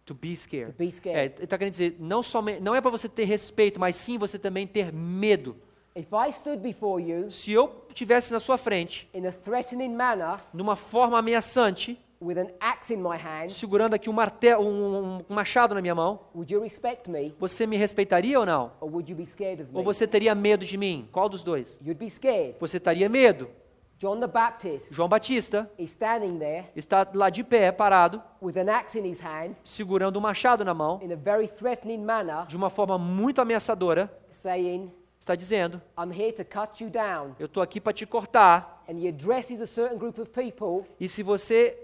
Speaker 1: To be scared.
Speaker 2: To be scared.
Speaker 1: Ele está querendo dizer, não é para você ter respeito, mas sim você também ter medo.
Speaker 2: If I stood before you
Speaker 1: Se eu estivesse na sua frente,
Speaker 2: in a threatening manner
Speaker 1: numa forma ameaçante,
Speaker 2: with an axe in my hand,
Speaker 1: segurando aqui um martelo, um machado na minha mão,
Speaker 2: would you respect me
Speaker 1: você me respeitaria ou não?
Speaker 2: or would you be scared of
Speaker 1: Ou
Speaker 2: me?
Speaker 1: você teria medo de mim? Qual dos dois?
Speaker 2: You'd be scared.
Speaker 1: Você teria medo.
Speaker 2: John the Baptist
Speaker 1: João Batista
Speaker 2: is standing there
Speaker 1: está lá de pé, parado,
Speaker 2: with an axe in his hand
Speaker 1: segurando um machado na mão,
Speaker 2: in a very threatening manner,
Speaker 1: de uma forma muito ameaçadora,
Speaker 2: saying,
Speaker 1: está dizendo,
Speaker 2: I'm here to cut you down.
Speaker 1: eu estou aqui para te cortar.
Speaker 2: and he addresses a certain group of people,
Speaker 1: e se você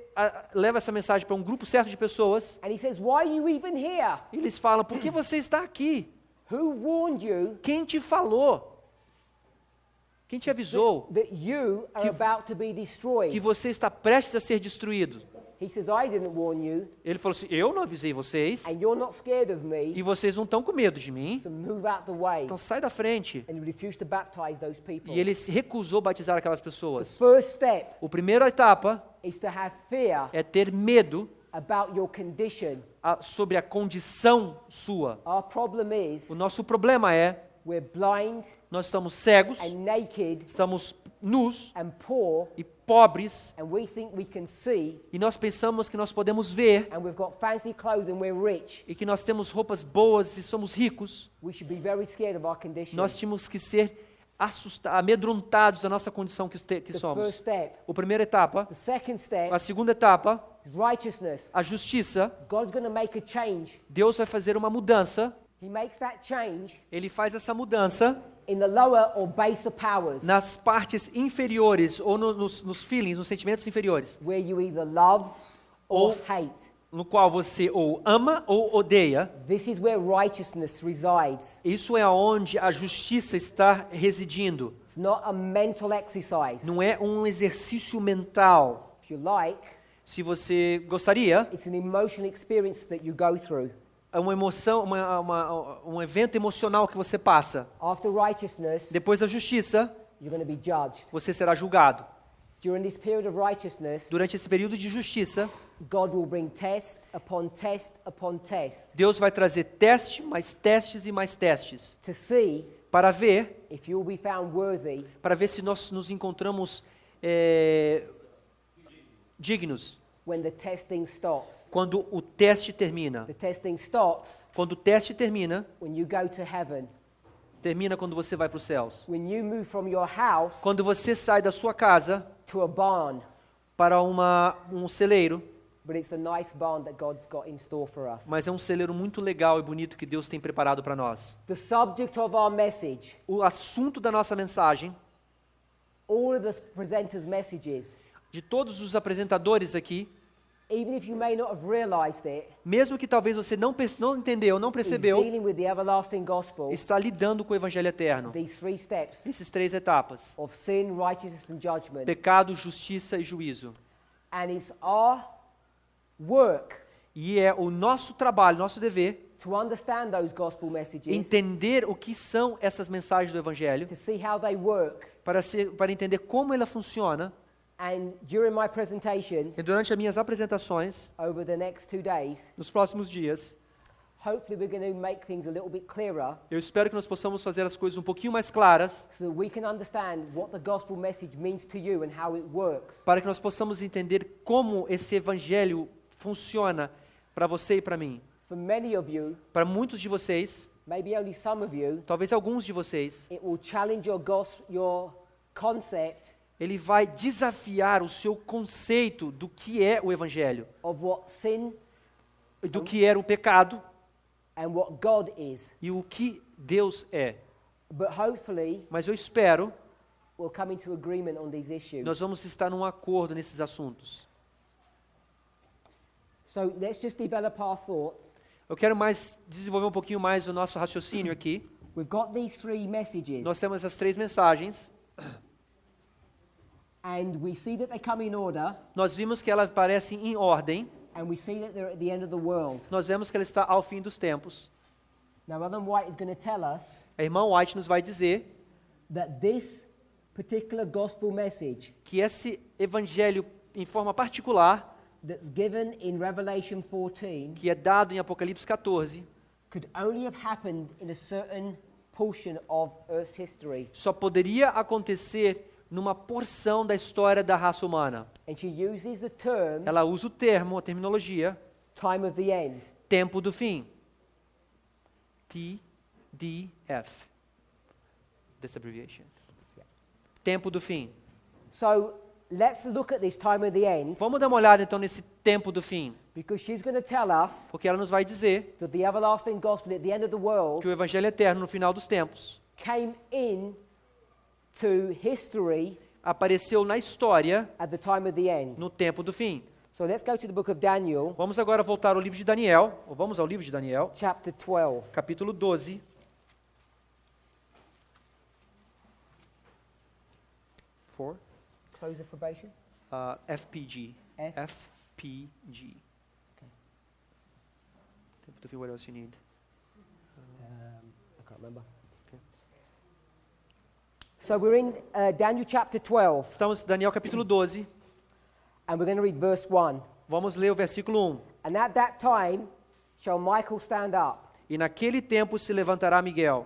Speaker 1: leva essa mensagem para um grupo certo de pessoas,
Speaker 2: and he says, "Why are you even here?
Speaker 1: eles falam, por que você está aqui?
Speaker 2: Who warned you
Speaker 1: Quem te falou? Quem te avisou
Speaker 2: that you are about to be
Speaker 1: que
Speaker 2: destroyed?"
Speaker 1: você está prestes a ser destruído?
Speaker 2: He says, "I didn't warn you,
Speaker 1: Ele falou assim, eu não avisei vocês,
Speaker 2: and you're not scared of
Speaker 1: e
Speaker 2: me,
Speaker 1: vocês não estão com medo de mim,
Speaker 2: so move out the way."
Speaker 1: então sai da frente.
Speaker 2: And he refused to baptize those people.
Speaker 1: E ele se recusou batizar aquelas
Speaker 2: The
Speaker 1: pessoas.
Speaker 2: first step
Speaker 1: A primeira etapa
Speaker 2: is to have fear
Speaker 1: é ter medo
Speaker 2: about your condition.
Speaker 1: sobre a condição sua.
Speaker 2: Our problem is
Speaker 1: O nosso problema é,
Speaker 2: we're blind
Speaker 1: nós estamos cegos,
Speaker 2: and naked
Speaker 1: estamos nus
Speaker 2: and poor,
Speaker 1: e pobres,
Speaker 2: and we think we can see,
Speaker 1: e nós pensamos que nós podemos ver,
Speaker 2: and we've got fancy clothes and we're rich.
Speaker 1: e que nós temos roupas boas e somos ricos.
Speaker 2: We should be very scared of our condition.
Speaker 1: Nós tínhamos que ser amedrontados da nossa condição que
Speaker 2: The first
Speaker 1: somos.
Speaker 2: step.
Speaker 1: A primeira etapa.
Speaker 2: The second step
Speaker 1: A segunda etapa,
Speaker 2: is righteousness.
Speaker 1: a justiça.
Speaker 2: God's going to make a change.
Speaker 1: Deus vai fazer uma mudança.
Speaker 2: He makes that change
Speaker 1: Ele faz essa mudança
Speaker 2: in the lower or baser powers,
Speaker 1: nas partes inferiores ou nos feelings, nos sentimentos inferiores,
Speaker 2: where you either love or
Speaker 1: Ou-
Speaker 2: hate.
Speaker 1: no qual você ou ama ou odeia.
Speaker 2: This is where righteousness resides.
Speaker 1: Isso é onde a justiça está residindo.
Speaker 2: It's not a mental exercise.
Speaker 1: Não é um exercício mental.
Speaker 2: If you like,
Speaker 1: Se você gostaria,
Speaker 2: it's an emotional experience that you go through.
Speaker 1: é uma emoção, um evento emocional que você passa.
Speaker 2: After righteousness,
Speaker 1: Depois da justiça,
Speaker 2: you're going to be judged.
Speaker 1: você será julgado.
Speaker 2: During this period of righteousness,
Speaker 1: Durante esse período de justiça,
Speaker 2: God will bring test upon test upon test
Speaker 1: Deus vai trazer teste, mais testes e mais testes,
Speaker 2: to see
Speaker 1: para ver
Speaker 2: if you'll be found worthy
Speaker 1: se nós nos encontramos dignos.
Speaker 2: when the testing stops.
Speaker 1: Quando o teste termina.
Speaker 2: The testing stops
Speaker 1: Quando o teste termina,
Speaker 2: when you go to heaven.
Speaker 1: termina quando você vai para os céus.
Speaker 2: When you move from your house
Speaker 1: Quando você sai da sua casa
Speaker 2: to a barn,
Speaker 1: para um celeiro,
Speaker 2: but it's a nice barn that God's got in store for us.
Speaker 1: mas é um celeiro muito legal e bonito que Deus tem preparado para nós.
Speaker 2: The subject of our message,
Speaker 1: O assunto da nossa mensagem,
Speaker 2: all of the presenters' messages,
Speaker 1: de todos os apresentadores aqui,
Speaker 2: even if you may not have realized it,
Speaker 1: mesmo que talvez você não entendeu, não
Speaker 2: is
Speaker 1: percebeu,
Speaker 2: dealing with the everlasting gospel,
Speaker 1: está lidando com o Evangelho eterno.
Speaker 2: these three steps
Speaker 1: Esses 3 etapas:
Speaker 2: of sin, righteousness, and judgment.
Speaker 1: pecado, justiça e juízo.
Speaker 2: And it's our work
Speaker 1: E é o nosso trabalho, nosso dever,
Speaker 2: to understand those gospel messages,
Speaker 1: entender o que são essas mensagens do Evangelho,
Speaker 2: to see how they work.
Speaker 1: para entender como ela funciona.
Speaker 2: And during my presentations
Speaker 1: E durante as minhas apresentações,
Speaker 2: over the next 2 days,
Speaker 1: nos próximos dias,
Speaker 2: hopefully we're going to make things a little bit clearer
Speaker 1: eu espero que nós possamos fazer as coisas um pouquinho mais claras,
Speaker 2: so that we can understand what the gospel message means to you and how it works.
Speaker 1: para que nós possamos entender como esse Evangelho funciona para você e para mim.
Speaker 2: For many of you,
Speaker 1: Para muitos de vocês,
Speaker 2: maybe only some of you,
Speaker 1: talvez alguns de vocês,
Speaker 2: it will challenge your concept
Speaker 1: ele vai desafiar o seu conceito do que é o Evangelho,
Speaker 2: of what sin
Speaker 1: do que era o pecado
Speaker 2: and what God is.
Speaker 1: e o que Deus é.
Speaker 2: But hopefully
Speaker 1: Mas eu espero
Speaker 2: we'll come into agreement on these issues.
Speaker 1: nós vamos estar num acordo nesses assuntos.
Speaker 2: So let's just develop our thought.
Speaker 1: Eu quero desenvolver um pouquinho mais o nosso raciocínio aqui.
Speaker 2: We've got these three messages,
Speaker 1: Nós temos as 3 mensagens.
Speaker 2: and we see that they come in order,
Speaker 1: Nós vimos que elas parecem em ordem.
Speaker 2: and we see that they're at the end of the world.
Speaker 1: Nós vemos que ela está ao fim dos tempos.
Speaker 2: Now, Ellen White is going to tell us
Speaker 1: A irmã White nos vai dizer
Speaker 2: that this particular gospel message
Speaker 1: que esse evangelho, em forma particular,
Speaker 2: that's given in Revelation 14
Speaker 1: que é dado em Apocalipse 14,
Speaker 2: could only have happened in a certain portion of Earth's history.
Speaker 1: só poderia acontecer numa porção da história da raça humana.
Speaker 2: And she uses the term
Speaker 1: Ela usa o termo, a terminologia,
Speaker 2: time of the end.
Speaker 1: tempo do fim. TDF. This abbreviation. Tempo do fim.
Speaker 2: So let's look at this time of the end,
Speaker 1: Vamos dar uma olhada então nesse tempo do fim,
Speaker 2: because she's going to tell us
Speaker 1: porque ela nos vai dizer
Speaker 2: that the everlasting gospel at the end of the
Speaker 1: que
Speaker 2: world
Speaker 1: o evangelho eterno no final dos tempos
Speaker 2: came in to history
Speaker 1: apareceu na história
Speaker 2: at the time of the end.
Speaker 1: no tempo do fim.
Speaker 2: So let's go to the book of Daniel,
Speaker 1: Vamos agora voltar ao livro de Daniel, ou vamos ao livro de Daniel,
Speaker 2: chapter 12.
Speaker 1: capítulo 12.
Speaker 2: Close of probation.
Speaker 1: FPG. FPG. Tempo do fim, what else you need?
Speaker 2: I can't remember.
Speaker 1: Okay.
Speaker 2: So we're in Daniel chapter 12,
Speaker 1: Estamos em Daniel capítulo 12.
Speaker 2: and we're going to read verse 1.
Speaker 1: Vamos ler o versículo 1.
Speaker 2: And at that time shall Michael stand up.
Speaker 1: E naquele tempo se levantará Miguel.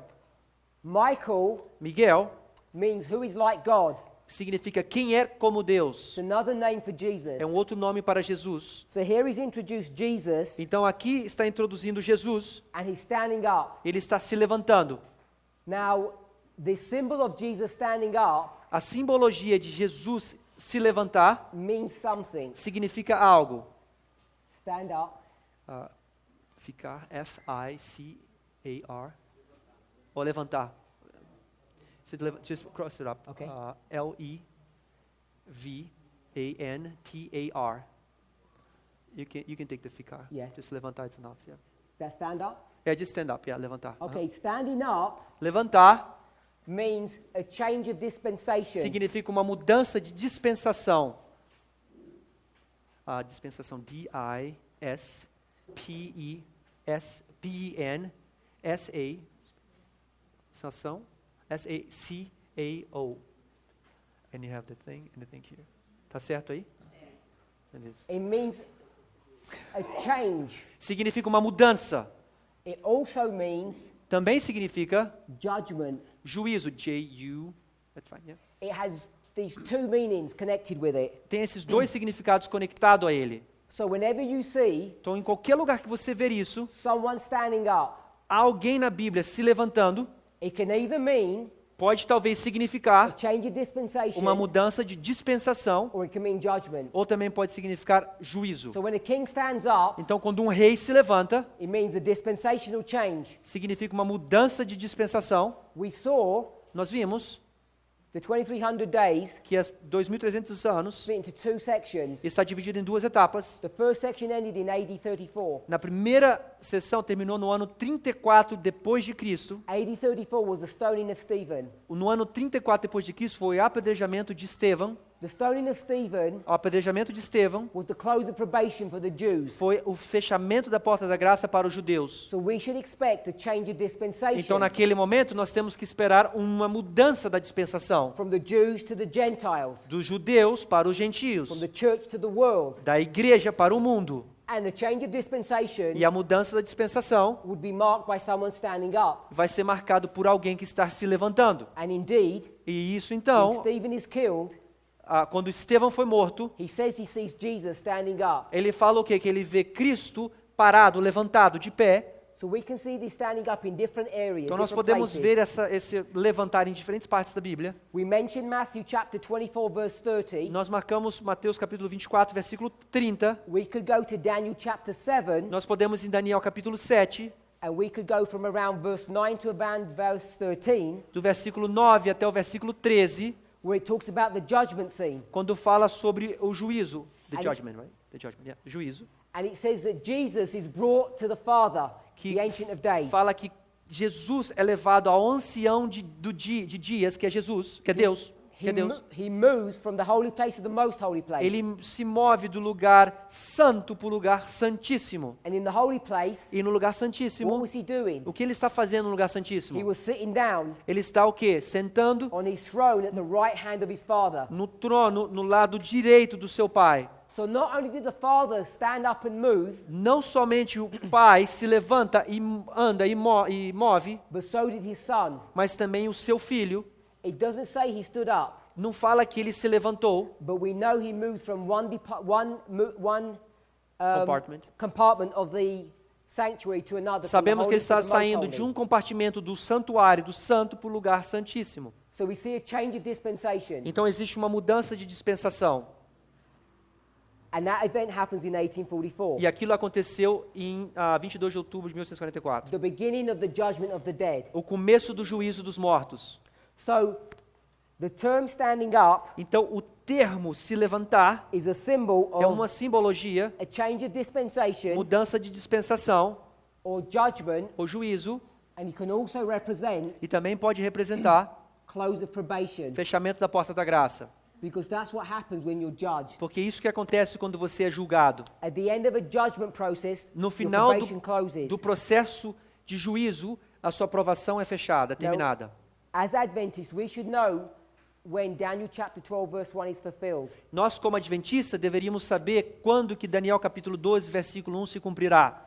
Speaker 2: Michael
Speaker 1: Miguel
Speaker 2: means who is like God.
Speaker 1: significa quem é como Deus.
Speaker 2: It's another name for Jesus.
Speaker 1: É um outro nome para Jesus.
Speaker 2: So here he's introduced Jesus,
Speaker 1: Então aqui está introduzindo Jesus.
Speaker 2: and he's standing up.
Speaker 1: Ele está se levantando.
Speaker 2: Now, the symbol of Jesus standing up
Speaker 1: A simbologia de Jesus se levantar
Speaker 2: means something.
Speaker 1: significa algo.
Speaker 2: Stand up.
Speaker 1: Ficar, F-I-C-A-R. Ou levantar. Just cross it up.
Speaker 2: Okay.
Speaker 1: L-E-V-A-N-T-A-R. You can take the ficar.
Speaker 2: Yeah.
Speaker 1: Just levantar, it's enough. Yeah.
Speaker 2: That stand up.
Speaker 1: Yeah, just stand up. Yeah, levantar.
Speaker 2: Okay, standing up
Speaker 1: Levantar
Speaker 2: means a change of dispensation.
Speaker 1: significa uma mudança de dispensação. Dispensação D-I-S-P-E-S-P-E-N-S-A. Dispensação. S-A-C-A-O. And you have the thing and the thing here. Tá certo aí? Beleza.
Speaker 2: It means a change.
Speaker 1: Significa uma mudança.
Speaker 2: It also means
Speaker 1: Também significa
Speaker 2: judgment.
Speaker 1: juízo. J-U. That's fine, yeah.
Speaker 2: It has these two meanings connected with it.
Speaker 1: Tem esses dois significados conectados a ele.
Speaker 2: So whenever you see
Speaker 1: Então, em qualquer lugar que você ver isso,
Speaker 2: someone standing up,
Speaker 1: há alguém na Bíblia se levantando,
Speaker 2: it can either mean
Speaker 1: pode talvez
Speaker 2: a
Speaker 1: significar
Speaker 2: change of dispensation
Speaker 1: uma mudança de dispensação,
Speaker 2: or it can mean judgment.
Speaker 1: ou também pode significar juízo.
Speaker 2: So when a king stands up,
Speaker 1: Então, quando um rei se levanta,
Speaker 2: it means a dispensational change.
Speaker 1: significa uma mudança de dispensação.
Speaker 2: We saw
Speaker 1: Nós vimos
Speaker 2: the 2300 days
Speaker 1: que as 2.300 anos
Speaker 2: split into two sections.
Speaker 1: está dividido em duas etapas.
Speaker 2: The first section ended in AD 34.
Speaker 1: Na primeira sessão terminou no ano 34 depois de Cristo.
Speaker 2: AD 34 was the stoning of Stephen.
Speaker 1: No ano 34 depois de Cristo foi o apedrejamento de Estevão.
Speaker 2: The stoning of Stephen
Speaker 1: O apedrejamento de Estevão
Speaker 2: was the close of probation for the Jews.
Speaker 1: foi o fechamento da porta da graça para os judeus.
Speaker 2: So we should expect a change of dispensation
Speaker 1: Então, naquele momento, nós temos que esperar uma mudança da dispensação
Speaker 2: from the Jews to the Gentiles,
Speaker 1: dos judeus para os
Speaker 2: from
Speaker 1: gentios,
Speaker 2: the church to the world.
Speaker 1: da igreja para o mundo.
Speaker 2: And the change of dispensation
Speaker 1: E a mudança da dispensação
Speaker 2: would be marked by someone standing up.
Speaker 1: vai ser marcado por alguém que está se levantando.
Speaker 2: And indeed,
Speaker 1: E isso,
Speaker 2: when
Speaker 1: então,
Speaker 2: Stephen is killed,
Speaker 1: quando Estevão foi morto,
Speaker 2: he says he sees Jesus standing up.
Speaker 1: ele fala o quê? Que ele vê Cristo parado, levantado, de pé.
Speaker 2: So we can see this standing up in different areas,
Speaker 1: Então, nós
Speaker 2: different
Speaker 1: podemos ver
Speaker 2: places.
Speaker 1: esse levantar em diferentes partes da Bíblia.
Speaker 2: We mentioned Matthew chapter 24 verse 30.
Speaker 1: Nós marcamos Mateus capítulo 24, versículo 30.
Speaker 2: We could go to Daniel chapter 7,
Speaker 1: Nós podemos ir em Daniel capítulo 7,
Speaker 2: and we could go from around verse 9 to around verse 13,
Speaker 1: do versículo 9 até o versículo 13,
Speaker 2: where it talks about the judgment scene.
Speaker 1: quando fala sobre o juízo. The
Speaker 2: And
Speaker 1: judgment, right? The judgment, yeah. Juízo.
Speaker 2: And it says that Jesus is brought to the Father, the
Speaker 1: Que
Speaker 2: Ancient of Days.
Speaker 1: fala que Jesus é levado ao ancião de dias, que é Jesus, que é Deus. Que é Deus.
Speaker 2: He moves from the holy place to the most holy place.
Speaker 1: Ele se move do lugar santo para o lugar santíssimo.
Speaker 2: And in the holy place,
Speaker 1: E no lugar
Speaker 2: what
Speaker 1: santíssimo,
Speaker 2: was he doing?
Speaker 1: o que ele está fazendo no lugar
Speaker 2: He
Speaker 1: santíssimo?
Speaker 2: was sitting down
Speaker 1: Ele está o quê? Sentando
Speaker 2: on his throne at the right hand of his Father.
Speaker 1: no trono, no lado direito do seu Pai.
Speaker 2: So not only did the Father stand up and move,
Speaker 1: Não somente o Pai se levanta e anda e move,
Speaker 2: but so did his Son.
Speaker 1: mas também o seu Filho.
Speaker 2: It doesn't say he stood up,
Speaker 1: Não fala que ele se levantou,
Speaker 2: but we know he moves from one
Speaker 1: compartment.
Speaker 2: compartment of the sanctuary to another. from the
Speaker 1: Sabemos que
Speaker 2: holy
Speaker 1: ele
Speaker 2: to
Speaker 1: está
Speaker 2: the most
Speaker 1: saindo de
Speaker 2: holy.
Speaker 1: um compartimento do santuário, do santo, para o lugar santíssimo.
Speaker 2: So we see a change of dispensation.
Speaker 1: Então existe uma mudança de dispensação.
Speaker 2: And that event happens in 1844.
Speaker 1: E aquilo aconteceu em 22 de outubro de 1944.
Speaker 2: The beginning of the judgment of the dead.
Speaker 1: O começo do juízo dos mortos.
Speaker 2: So The term standing up
Speaker 1: Então, o termo se levantar
Speaker 2: is a symbol
Speaker 1: é uma
Speaker 2: of
Speaker 1: simbologia,
Speaker 2: a change of dispensation
Speaker 1: mudança de dispensação
Speaker 2: or judgment,
Speaker 1: ou juízo,
Speaker 2: and it can also represent
Speaker 1: e também pode representar
Speaker 2: close of probation,
Speaker 1: fechamento da porta da graça.
Speaker 2: because that's what happens when you're judged.
Speaker 1: Porque isso que acontece quando você é julgado.
Speaker 2: At the end of a judgment process,
Speaker 1: No
Speaker 2: your
Speaker 1: final
Speaker 2: probation closes.
Speaker 1: do processo de juízo, a sua aprovação é fechada, terminada.
Speaker 2: As Adventists, we should know when Daniel chapter 12 verse 1 is fulfilled.
Speaker 1: Nós, como adventistas, deveríamos saber quando que Daniel capítulo 12, versículo 1 se cumprirá.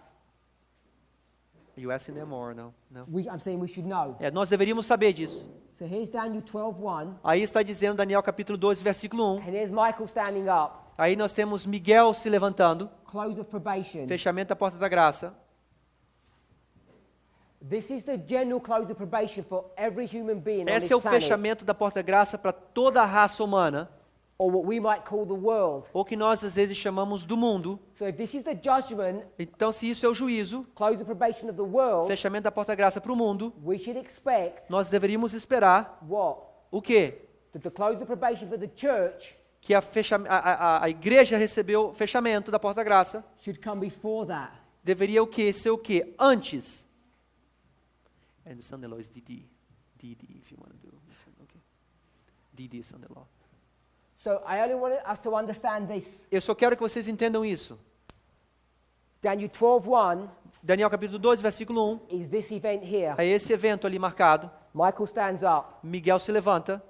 Speaker 1: Are you asking them or no? No.
Speaker 2: I'm saying we should know.
Speaker 1: Nós deveríamos saber disso.
Speaker 2: So here's Daniel 12:1,
Speaker 1: Aí está dizendo Daniel capítulo 12, versículo 1.
Speaker 2: and here's Michael standing up.
Speaker 1: Aí nós temos Miguel se levantando,
Speaker 2: Close of probation.
Speaker 1: fechamento da porta da graça.
Speaker 2: This is the general close of probation for every human being on this
Speaker 1: Esse é o
Speaker 2: planet,
Speaker 1: fechamento da porta da graça para toda a raça humana,
Speaker 2: or what we might call the world.
Speaker 1: ou que nós às vezes chamamos do mundo.
Speaker 2: So if this is the judgment,
Speaker 1: Então, se isso é o juízo,
Speaker 2: close of probation of the world,
Speaker 1: fechamento da porta da graça para o mundo,
Speaker 2: we should expect
Speaker 1: nós deveríamos esperar
Speaker 2: what?
Speaker 1: o quê?
Speaker 2: That the close of probation for the church
Speaker 1: Que a igreja recebeu fechamento da porta da graça.
Speaker 2: should come before that.
Speaker 1: Deveria o quê? Ser o quê? Antes. And the son-in-law is DD. DD, if you want to do. Okay. DD is son-in-law.
Speaker 2: So I only want us to understand this.
Speaker 1: Eu só quero que vocês entendam isso.
Speaker 2: Daniel 12:1
Speaker 1: Daniel capítulo 12, versículo 1.
Speaker 2: is this event here.
Speaker 1: É esse evento ali marcado.
Speaker 2: Michael stands up.
Speaker 1: Miguel se levanta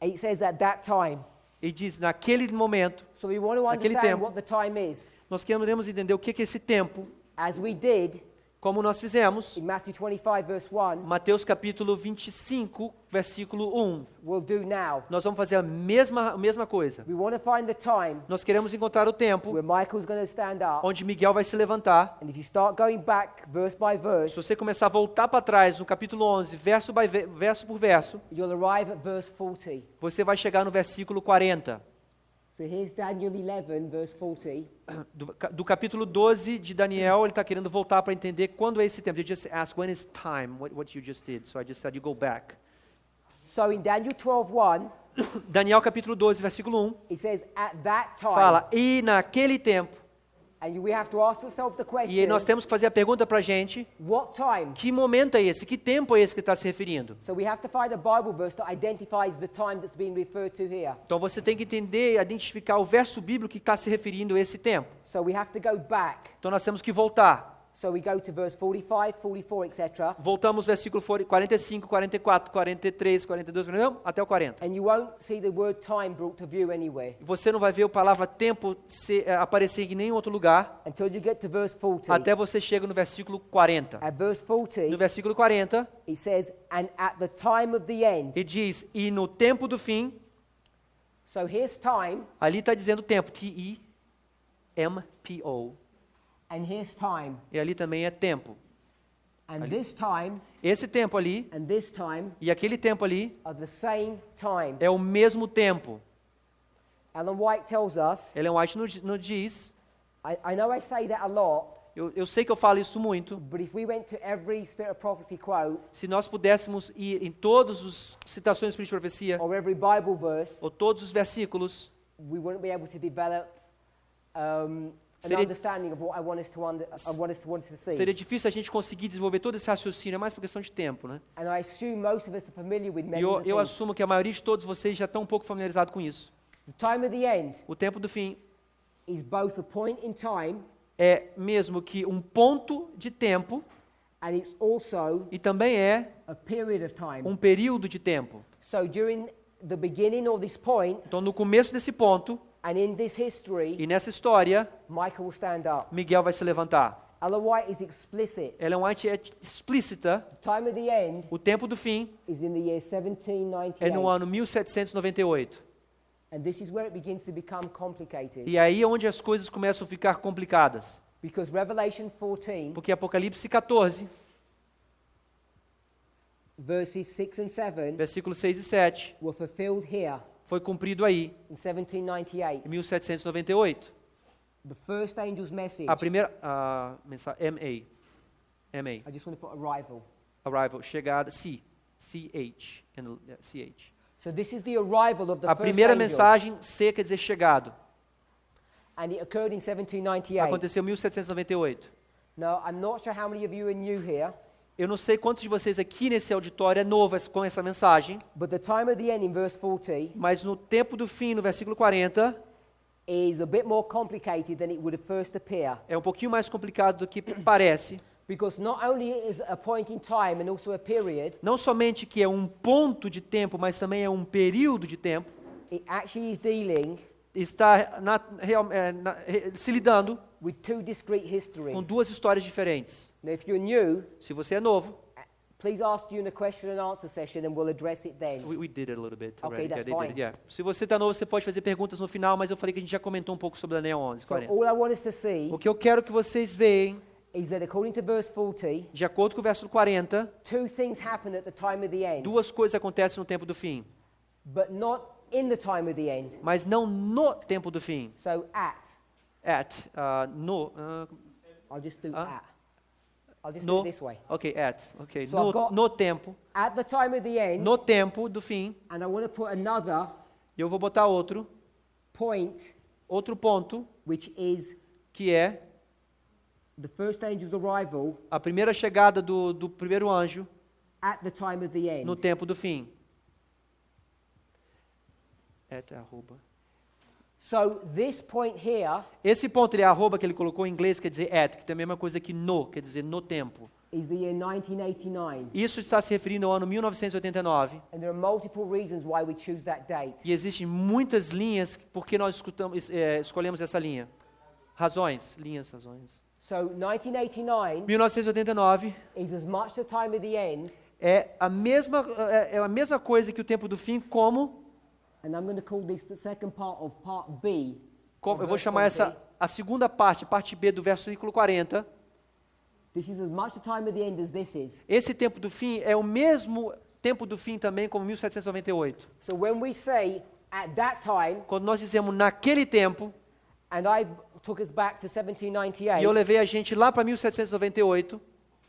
Speaker 2: It says at that time.
Speaker 1: e diz, naquele momento,
Speaker 2: So we want to
Speaker 1: Naquele
Speaker 2: understand
Speaker 1: tempo.
Speaker 2: what the time is.
Speaker 1: nós queremos entender o que é esse tempo,
Speaker 2: As we did
Speaker 1: como nós fizemos.
Speaker 2: in Matthew 25 verse 1,
Speaker 1: Mateus capítulo 25, versículo 1.
Speaker 2: we'll do now.
Speaker 1: Nós vamos fazer a mesma coisa.
Speaker 2: We want to find the time
Speaker 1: Nós queremos encontrar o tempo
Speaker 2: where Michael's going to stand up.
Speaker 1: onde Miguel vai se levantar.
Speaker 2: And if you start going back verse by
Speaker 1: Se
Speaker 2: verse,
Speaker 1: você começar a voltar para trás, no capítulo 11, verso por verso,
Speaker 2: you'll arrive at verse 40.
Speaker 1: você vai chegar no versículo 40.
Speaker 2: So here's Daniel 11 verse 40.
Speaker 1: Do capítulo 12 de Daniel, ele está querendo voltar para entender quando é esse tempo. You just ask, when is time? What you just did. So I just said, you go back.
Speaker 2: So in Daniel 12:1,
Speaker 1: Daniel capítulo 12, versículo 1,
Speaker 2: it says at that time.
Speaker 1: fala, e naquele tempo.
Speaker 2: And we have to ask ourselves the
Speaker 1: E aí
Speaker 2: question,
Speaker 1: nós temos que fazer a pergunta para a gente,
Speaker 2: what time?
Speaker 1: que momento é esse? Que tempo é esse que está se referindo?
Speaker 2: So we have to find a Bible verse that identifies the time that's being referred to here.
Speaker 1: Então você tem que entender, identificar o verso bíblico que está se referindo a esse tempo.
Speaker 2: So we have to go back.
Speaker 1: Então nós temos que voltar.
Speaker 2: So we go to verse 45, 44, etc.
Speaker 1: Voltamos versículo 45, 44, 43, 42, não, até o 40.
Speaker 2: And you won't see the word time brought to view anywhere
Speaker 1: Você não vai ver a palavra tempo aparecer em nenhum outro lugar,
Speaker 2: until you get to verse 40.
Speaker 1: até você chega no versículo 40.
Speaker 2: At verse
Speaker 1: No
Speaker 2: 40,
Speaker 1: versículo 40,
Speaker 2: it says, and at the time of the end.
Speaker 1: ele diz, e no tempo do fim,
Speaker 2: So here's time,
Speaker 1: ali está dizendo tempo, T-E-M-P-O,
Speaker 2: and here's time.
Speaker 1: e ali também é tempo.
Speaker 2: And this time
Speaker 1: Esse tempo ali
Speaker 2: and this time
Speaker 1: e aquele tempo ali
Speaker 2: are the same time.
Speaker 1: é o mesmo tempo.
Speaker 2: Ellen White tells us,
Speaker 1: Ellen White nos diz,
Speaker 2: I know I say that a lot,
Speaker 1: eu sei que eu falo isso muito,
Speaker 2: but if we went to every Spirit of Prophecy quote
Speaker 1: se nós pudéssemos ir em todas as citações do Espírito de Profecia,
Speaker 2: or every Bible verse,
Speaker 1: ou todos os versículos,
Speaker 2: we wouldn't be able to develop an
Speaker 1: Seria-
Speaker 2: understanding of what I want us to see.
Speaker 1: seria difícil a gente conseguir desenvolver todo esse raciocínio, é mais por questão de tempo, né?
Speaker 2: And I assume most of us are familiar with
Speaker 1: E
Speaker 2: many
Speaker 1: eu
Speaker 2: of the things.
Speaker 1: assumo que a maioria de todos vocês já estão um pouco familiarizados com isso.
Speaker 2: The time of the end
Speaker 1: O tempo do fim
Speaker 2: is both a point in time
Speaker 1: é mesmo que um ponto de tempo
Speaker 2: and it's also
Speaker 1: e também é
Speaker 2: a period of time.
Speaker 1: um período de tempo.
Speaker 2: So during the beginning or this point
Speaker 1: Então, no começo desse ponto
Speaker 2: and in this history,
Speaker 1: e nessa história,
Speaker 2: Michael will stand up.
Speaker 1: Miguel vai se levantar.
Speaker 2: Ellen White is explicit.
Speaker 1: Ellen White é explícita.
Speaker 2: The time of the end
Speaker 1: O tempo do fim
Speaker 2: is in the year
Speaker 1: é
Speaker 2: 1798.
Speaker 1: no ano 1798.
Speaker 2: And this is where it begins to become complicated.
Speaker 1: E aí é onde as coisas começam a ficar complicadas.
Speaker 2: Because Revelation 14,
Speaker 1: Porque Apocalipse 14,
Speaker 2: verses 6 and 7,
Speaker 1: versículos 6 e 7,
Speaker 2: were fulfilled here
Speaker 1: foi cumprido aí,
Speaker 2: in 1798.
Speaker 1: em 1798.
Speaker 2: The first angel's message,
Speaker 1: A primeira mensagem, M.A.,
Speaker 2: I just want to put arrival.
Speaker 1: arrival, chegada, C-H,
Speaker 2: So this is the arrival of the
Speaker 1: A
Speaker 2: first
Speaker 1: primeira
Speaker 2: angel.
Speaker 1: mensagem, C, quer dizer chegado.
Speaker 2: And it occurred in 1798.
Speaker 1: Aconteceu em 1798.
Speaker 2: Now, I'm not sure how many of you are new here,
Speaker 1: Eu não sei quantos de vocês aqui nesse auditório é novo com essa mensagem,
Speaker 2: but the time of the end in verse 40
Speaker 1: mas no tempo do fim, no versículo 40,
Speaker 2: is a bit more complicated than it would first appear.
Speaker 1: é um pouquinho mais complicado do que parece.
Speaker 2: Because not only is it a point in time and also a period,
Speaker 1: Não somente que é um ponto de tempo, mas também é um período de tempo.
Speaker 2: it actually is dealing
Speaker 1: Está se lidando
Speaker 2: with two discrete
Speaker 1: com
Speaker 2: histories.
Speaker 1: duas histórias diferentes.
Speaker 2: Now, if you're new,
Speaker 1: Se você é novo,
Speaker 2: please ask you in a question and answer session and we'll address it then.
Speaker 1: we did it a little bit
Speaker 2: Okay,
Speaker 1: already.
Speaker 2: that's
Speaker 1: they did it,
Speaker 2: fine.
Speaker 1: yeah. Se você está novo, você pode fazer perguntas no final, mas eu falei que a gente já comentou um pouco sobre Daniel 11,
Speaker 2: So
Speaker 1: 40.
Speaker 2: all I want us to see
Speaker 1: O que eu quero que vocês vejam,
Speaker 2: is that according to verse 40,
Speaker 1: de acordo com o verso 40,
Speaker 2: two things happen at the time of the end,
Speaker 1: duas coisas acontecem no tempo do fim,
Speaker 2: but not in the time of the end.
Speaker 1: mas não no tempo do fim.
Speaker 2: So I'll just do
Speaker 1: Ah.
Speaker 2: I'll just do
Speaker 1: No,
Speaker 2: it this way.
Speaker 1: ok, ok.
Speaker 2: So I've got-
Speaker 1: No tempo,
Speaker 2: At the time of the end,
Speaker 1: no tempo do fim,
Speaker 2: and I want to put another
Speaker 1: eu vou botar outro
Speaker 2: point,
Speaker 1: ponto,
Speaker 2: which is
Speaker 1: que é
Speaker 2: the first angel's arrival
Speaker 1: a primeira chegada do primeiro anjo
Speaker 2: at the time of the end.
Speaker 1: no tempo do fim. Arroba.
Speaker 2: So this point here
Speaker 1: Esse ponto, ele é arroba que ele colocou em inglês, quer dizer at, que tem a mesma coisa que no, quer dizer no tempo.
Speaker 2: is the year 1989,
Speaker 1: Isso está se referindo ao ano 1989.
Speaker 2: and there are multiple reasons why we choose that date.
Speaker 1: E existem muitas linhas porque nós escolhemos essa linha. Razões.
Speaker 2: So 1989
Speaker 1: 1989
Speaker 2: is as much the time of the end,
Speaker 1: é a mesma coisa que o tempo do fim, como
Speaker 2: and I'm going to call this the second part of part B.
Speaker 1: eu
Speaker 2: of
Speaker 1: vou
Speaker 2: verse
Speaker 1: chamar
Speaker 2: 40.
Speaker 1: essa a segunda parte B do versículo 40.
Speaker 2: This is as much the time of the end as this is.
Speaker 1: Esse tempo do fim é o mesmo tempo do fim também como 1798.
Speaker 2: So when we say at that time,
Speaker 1: Quando nós dizemos naquele tempo,
Speaker 2: and I took us back to
Speaker 1: e eu
Speaker 2: 1798,
Speaker 1: levei a gente lá para 1798,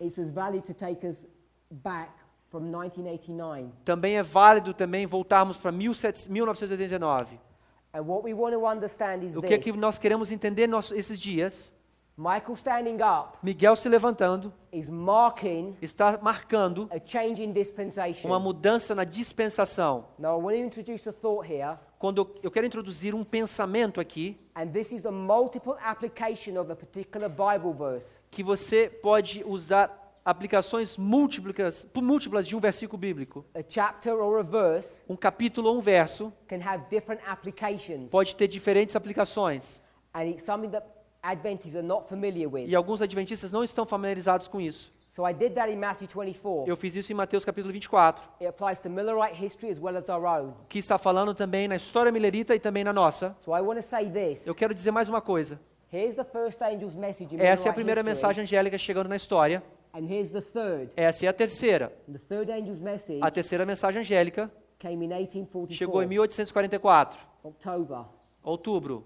Speaker 2: it's as valid to take us back from 1989.
Speaker 1: também é válido também voltarmos para 1989.
Speaker 2: And what we want to understand is
Speaker 1: O que é
Speaker 2: this.
Speaker 1: que nós queremos entender esses dias?
Speaker 2: Michael standing up
Speaker 1: Miguel se levantando,
Speaker 2: is marking
Speaker 1: está marcando
Speaker 2: a change in dispensation.
Speaker 1: uma mudança na dispensação.
Speaker 2: Now I want to introduce a thought here,
Speaker 1: Quando eu quero introduzir um pensamento aqui,
Speaker 2: and this is the multiple application of a particular Bible verse.
Speaker 1: que você pode usar aplicações múltiplas de um versículo bíblico.
Speaker 2: A chapter or a verse
Speaker 1: Um capítulo ou um verso
Speaker 2: can have different applications,
Speaker 1: pode ter diferentes aplicações.
Speaker 2: and it's something that Adventists are not familiar with.
Speaker 1: E alguns adventistas não estão familiarizados com isso.
Speaker 2: So I did that in Matthew 24.
Speaker 1: Eu fiz isso em Mateus capítulo 24,
Speaker 2: It applies to Millerite history as well as our own.
Speaker 1: que está falando também na história milerita e também na nossa.
Speaker 2: So I want to say this.
Speaker 1: Eu quero dizer mais uma coisa.
Speaker 2: Here's the first angel's message in
Speaker 1: Essa é a
Speaker 2: Millerite
Speaker 1: primeira
Speaker 2: history,
Speaker 1: mensagem angélica chegando na história.
Speaker 2: and here's the third.
Speaker 1: Essa é a terceira.
Speaker 2: The third angel's message
Speaker 1: A terceira mensagem angélica
Speaker 2: came in 1844,
Speaker 1: chegou em 1844,
Speaker 2: October.
Speaker 1: outubro.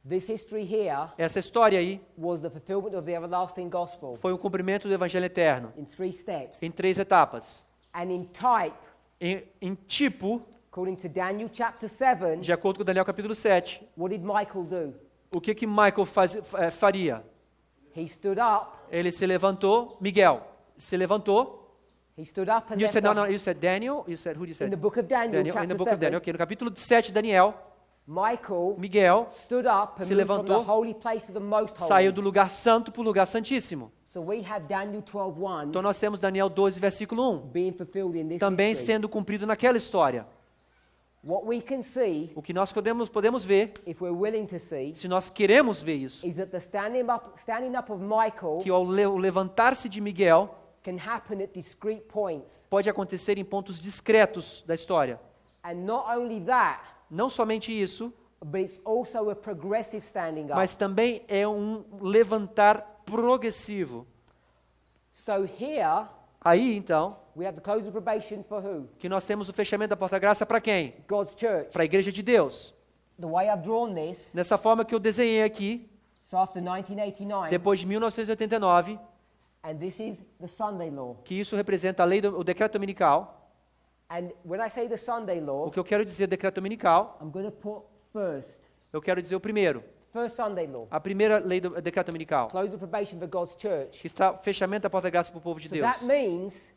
Speaker 2: This history here
Speaker 1: Essa história aí
Speaker 2: was the fulfillment of the everlasting gospel
Speaker 1: foi um cumprimento do Evangelho Eterno,
Speaker 2: in 3 steps.
Speaker 1: em 3 etapas.
Speaker 2: And in type,
Speaker 1: Em tipo,
Speaker 2: according to Daniel chapter 7,
Speaker 1: de acordo com Daniel capítulo 7,
Speaker 2: what did Michael do?
Speaker 1: o que Michael faria?
Speaker 2: He stood up.
Speaker 1: Ele se levantou, Miguel se levantou.
Speaker 2: He stood up and
Speaker 1: You
Speaker 2: left
Speaker 1: said,
Speaker 2: the-
Speaker 1: no, you said Daniel? You said, who did you say?
Speaker 2: in the book of Daniel,
Speaker 1: In the
Speaker 2: chapter
Speaker 1: book of
Speaker 2: 7,
Speaker 1: Daniel, ok. No capítulo 7 de Daniel,
Speaker 2: Michael
Speaker 1: Miguel
Speaker 2: stood up and
Speaker 1: se
Speaker 2: moved from the
Speaker 1: levantou,
Speaker 2: holy place to the most holy.
Speaker 1: saiu do lugar santo para o lugar santíssimo.
Speaker 2: So we have Daniel 12:1
Speaker 1: Então nós temos Daniel 12, versículo 1,
Speaker 2: being fulfilled in this
Speaker 1: também
Speaker 2: history.
Speaker 1: sendo cumprido naquela história.
Speaker 2: What we can see,
Speaker 1: O que nós podemos ver,
Speaker 2: if we're willing to see,
Speaker 1: se nós queremos ver isso,
Speaker 2: is that the standing up of Michael
Speaker 1: que o levantar-se de Miguel
Speaker 2: can happen at discrete points.
Speaker 1: pode acontecer em pontos discretos da história.
Speaker 2: And not only that,
Speaker 1: Não somente isso,
Speaker 2: but it's also a progressive standing up.
Speaker 1: mas também é um levantar progressivo.
Speaker 2: So here,
Speaker 1: Aí, então,
Speaker 2: we have the close of probation for who?
Speaker 1: que nós temos o fechamento da porta-graça para quem?
Speaker 2: God's church.
Speaker 1: Para a igreja de Deus.
Speaker 2: The way I've drawn this,
Speaker 1: Dessa forma que eu desenhei aqui,
Speaker 2: so after 1989,
Speaker 1: depois de 1989,
Speaker 2: and this is the Sunday law.
Speaker 1: que isso representa a lei o decreto dominical,
Speaker 2: And when I say the Sunday law,
Speaker 1: O que eu quero dizer decreto dominical,
Speaker 2: I'm going to put first.
Speaker 1: eu quero dizer o primeiro.
Speaker 2: First Sunday law.
Speaker 1: A primeira lei do decreto dominical,
Speaker 2: Close the probation for God's church.
Speaker 1: que está fechamento da porta da graça para o povo de
Speaker 2: So
Speaker 1: Deus.
Speaker 2: that means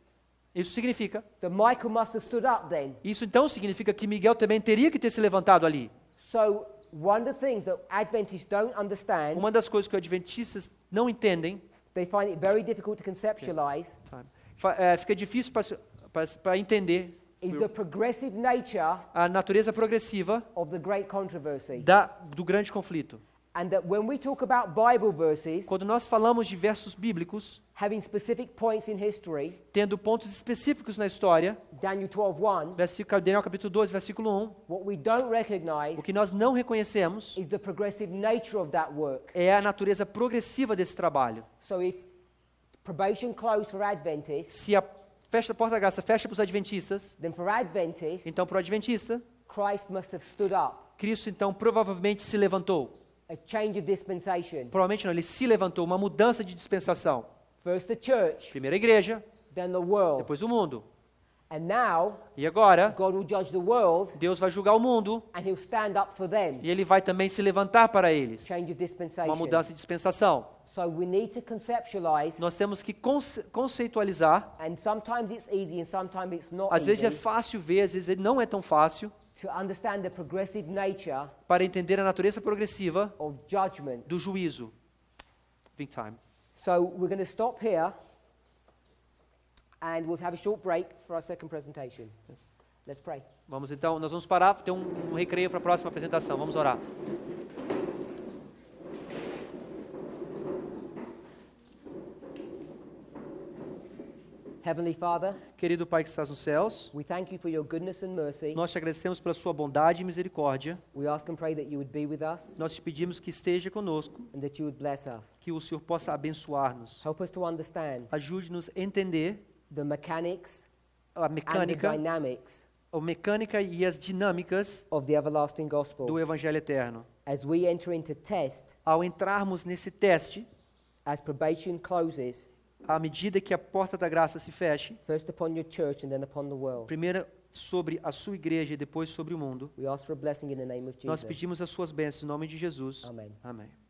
Speaker 1: Isso significa,
Speaker 2: that Michael must have stood up then.
Speaker 1: isso então significa que Miguel também teria que ter se levantado ali.
Speaker 2: So one of the things that Adventists don't understand,
Speaker 1: Uma das coisas que os adventistas não entendem,
Speaker 2: they find it very difficult to conceptualize,
Speaker 1: fica difícil para entender
Speaker 2: is the progressive nature
Speaker 1: a natureza progressiva
Speaker 2: of the great controversy.
Speaker 1: do grande conflito.
Speaker 2: And that when we talk about Bible verses
Speaker 1: Quando nós falamos de versos bíblicos,
Speaker 2: having specific points in history,
Speaker 1: tendo pontos específicos na história,
Speaker 2: Daniel 12:1,
Speaker 1: Daniel capítulo 12, versículo 1,
Speaker 2: what we don't recognize
Speaker 1: o que nós não reconhecemos
Speaker 2: is the progressive nature of that work.
Speaker 1: é a natureza progressiva desse trabalho.
Speaker 2: So if probation closed for Adventists,
Speaker 1: Se a porta da graça fecha para os adventistas,
Speaker 2: then for Adventists,
Speaker 1: então para o adventista,
Speaker 2: Christ must have stood up.
Speaker 1: Cristo então provavelmente se levantou.
Speaker 2: A change of dispensation.
Speaker 1: Provavelmente não, ele se levantou, uma mudança de dispensação.
Speaker 2: First the church,
Speaker 1: Primeiro a igreja,
Speaker 2: then the world.
Speaker 1: depois o mundo.
Speaker 2: And now,
Speaker 1: E agora,
Speaker 2: God will judge the world
Speaker 1: Deus vai julgar o mundo
Speaker 2: and he'll stand up for them.
Speaker 1: e ele vai também se levantar para eles.
Speaker 2: Change of dispensation.
Speaker 1: Uma mudança de dispensação.
Speaker 2: So we need to conceptualize,
Speaker 1: Nós temos que conceitualizar.
Speaker 2: and sometimes it's easy and sometimes it's not
Speaker 1: Às vezes é
Speaker 2: easy,
Speaker 1: fácil ver, às vezes não é tão fácil,
Speaker 2: to understand the progressive nature
Speaker 1: para entender a natureza progressiva
Speaker 2: of judgment.
Speaker 1: do juízo. Big time.
Speaker 2: So we're going to stop here and we'll have a short break for our second presentation. Let's pray.
Speaker 1: Vamos então, nós vamos parar, ter um recreio para a próxima apresentação. Vamos orar.
Speaker 2: Heavenly Father,
Speaker 1: Querido Pai que estás nos céus,
Speaker 2: we thank you for your goodness and mercy.
Speaker 1: nós te agradecemos pela sua bondade e misericórdia.
Speaker 2: We ask and pray that you would be with us
Speaker 1: Nós te pedimos que esteja conosco,
Speaker 2: and that you would bless us.
Speaker 1: que o Senhor possa abençoar-nos.
Speaker 2: Help us to understand
Speaker 1: Ajude-nos a entender
Speaker 2: the mechanics
Speaker 1: a
Speaker 2: and the
Speaker 1: mecânica,
Speaker 2: dynamics
Speaker 1: e as dinâmicas
Speaker 2: of the everlasting gospel.
Speaker 1: do Evangelho Eterno.
Speaker 2: As we enter into test,
Speaker 1: Ao entrarmos nesse teste,
Speaker 2: as probation closes,
Speaker 1: à medida que a porta da graça se feche,
Speaker 2: first upon your church and then upon the world,
Speaker 1: primeiro sobre a sua igreja e depois sobre o mundo,
Speaker 2: we ask for a blessing in the name of
Speaker 1: nós
Speaker 2: Jesus.
Speaker 1: pedimos as suas bênçãos em nome de Jesus.
Speaker 2: Amen.
Speaker 1: Amém.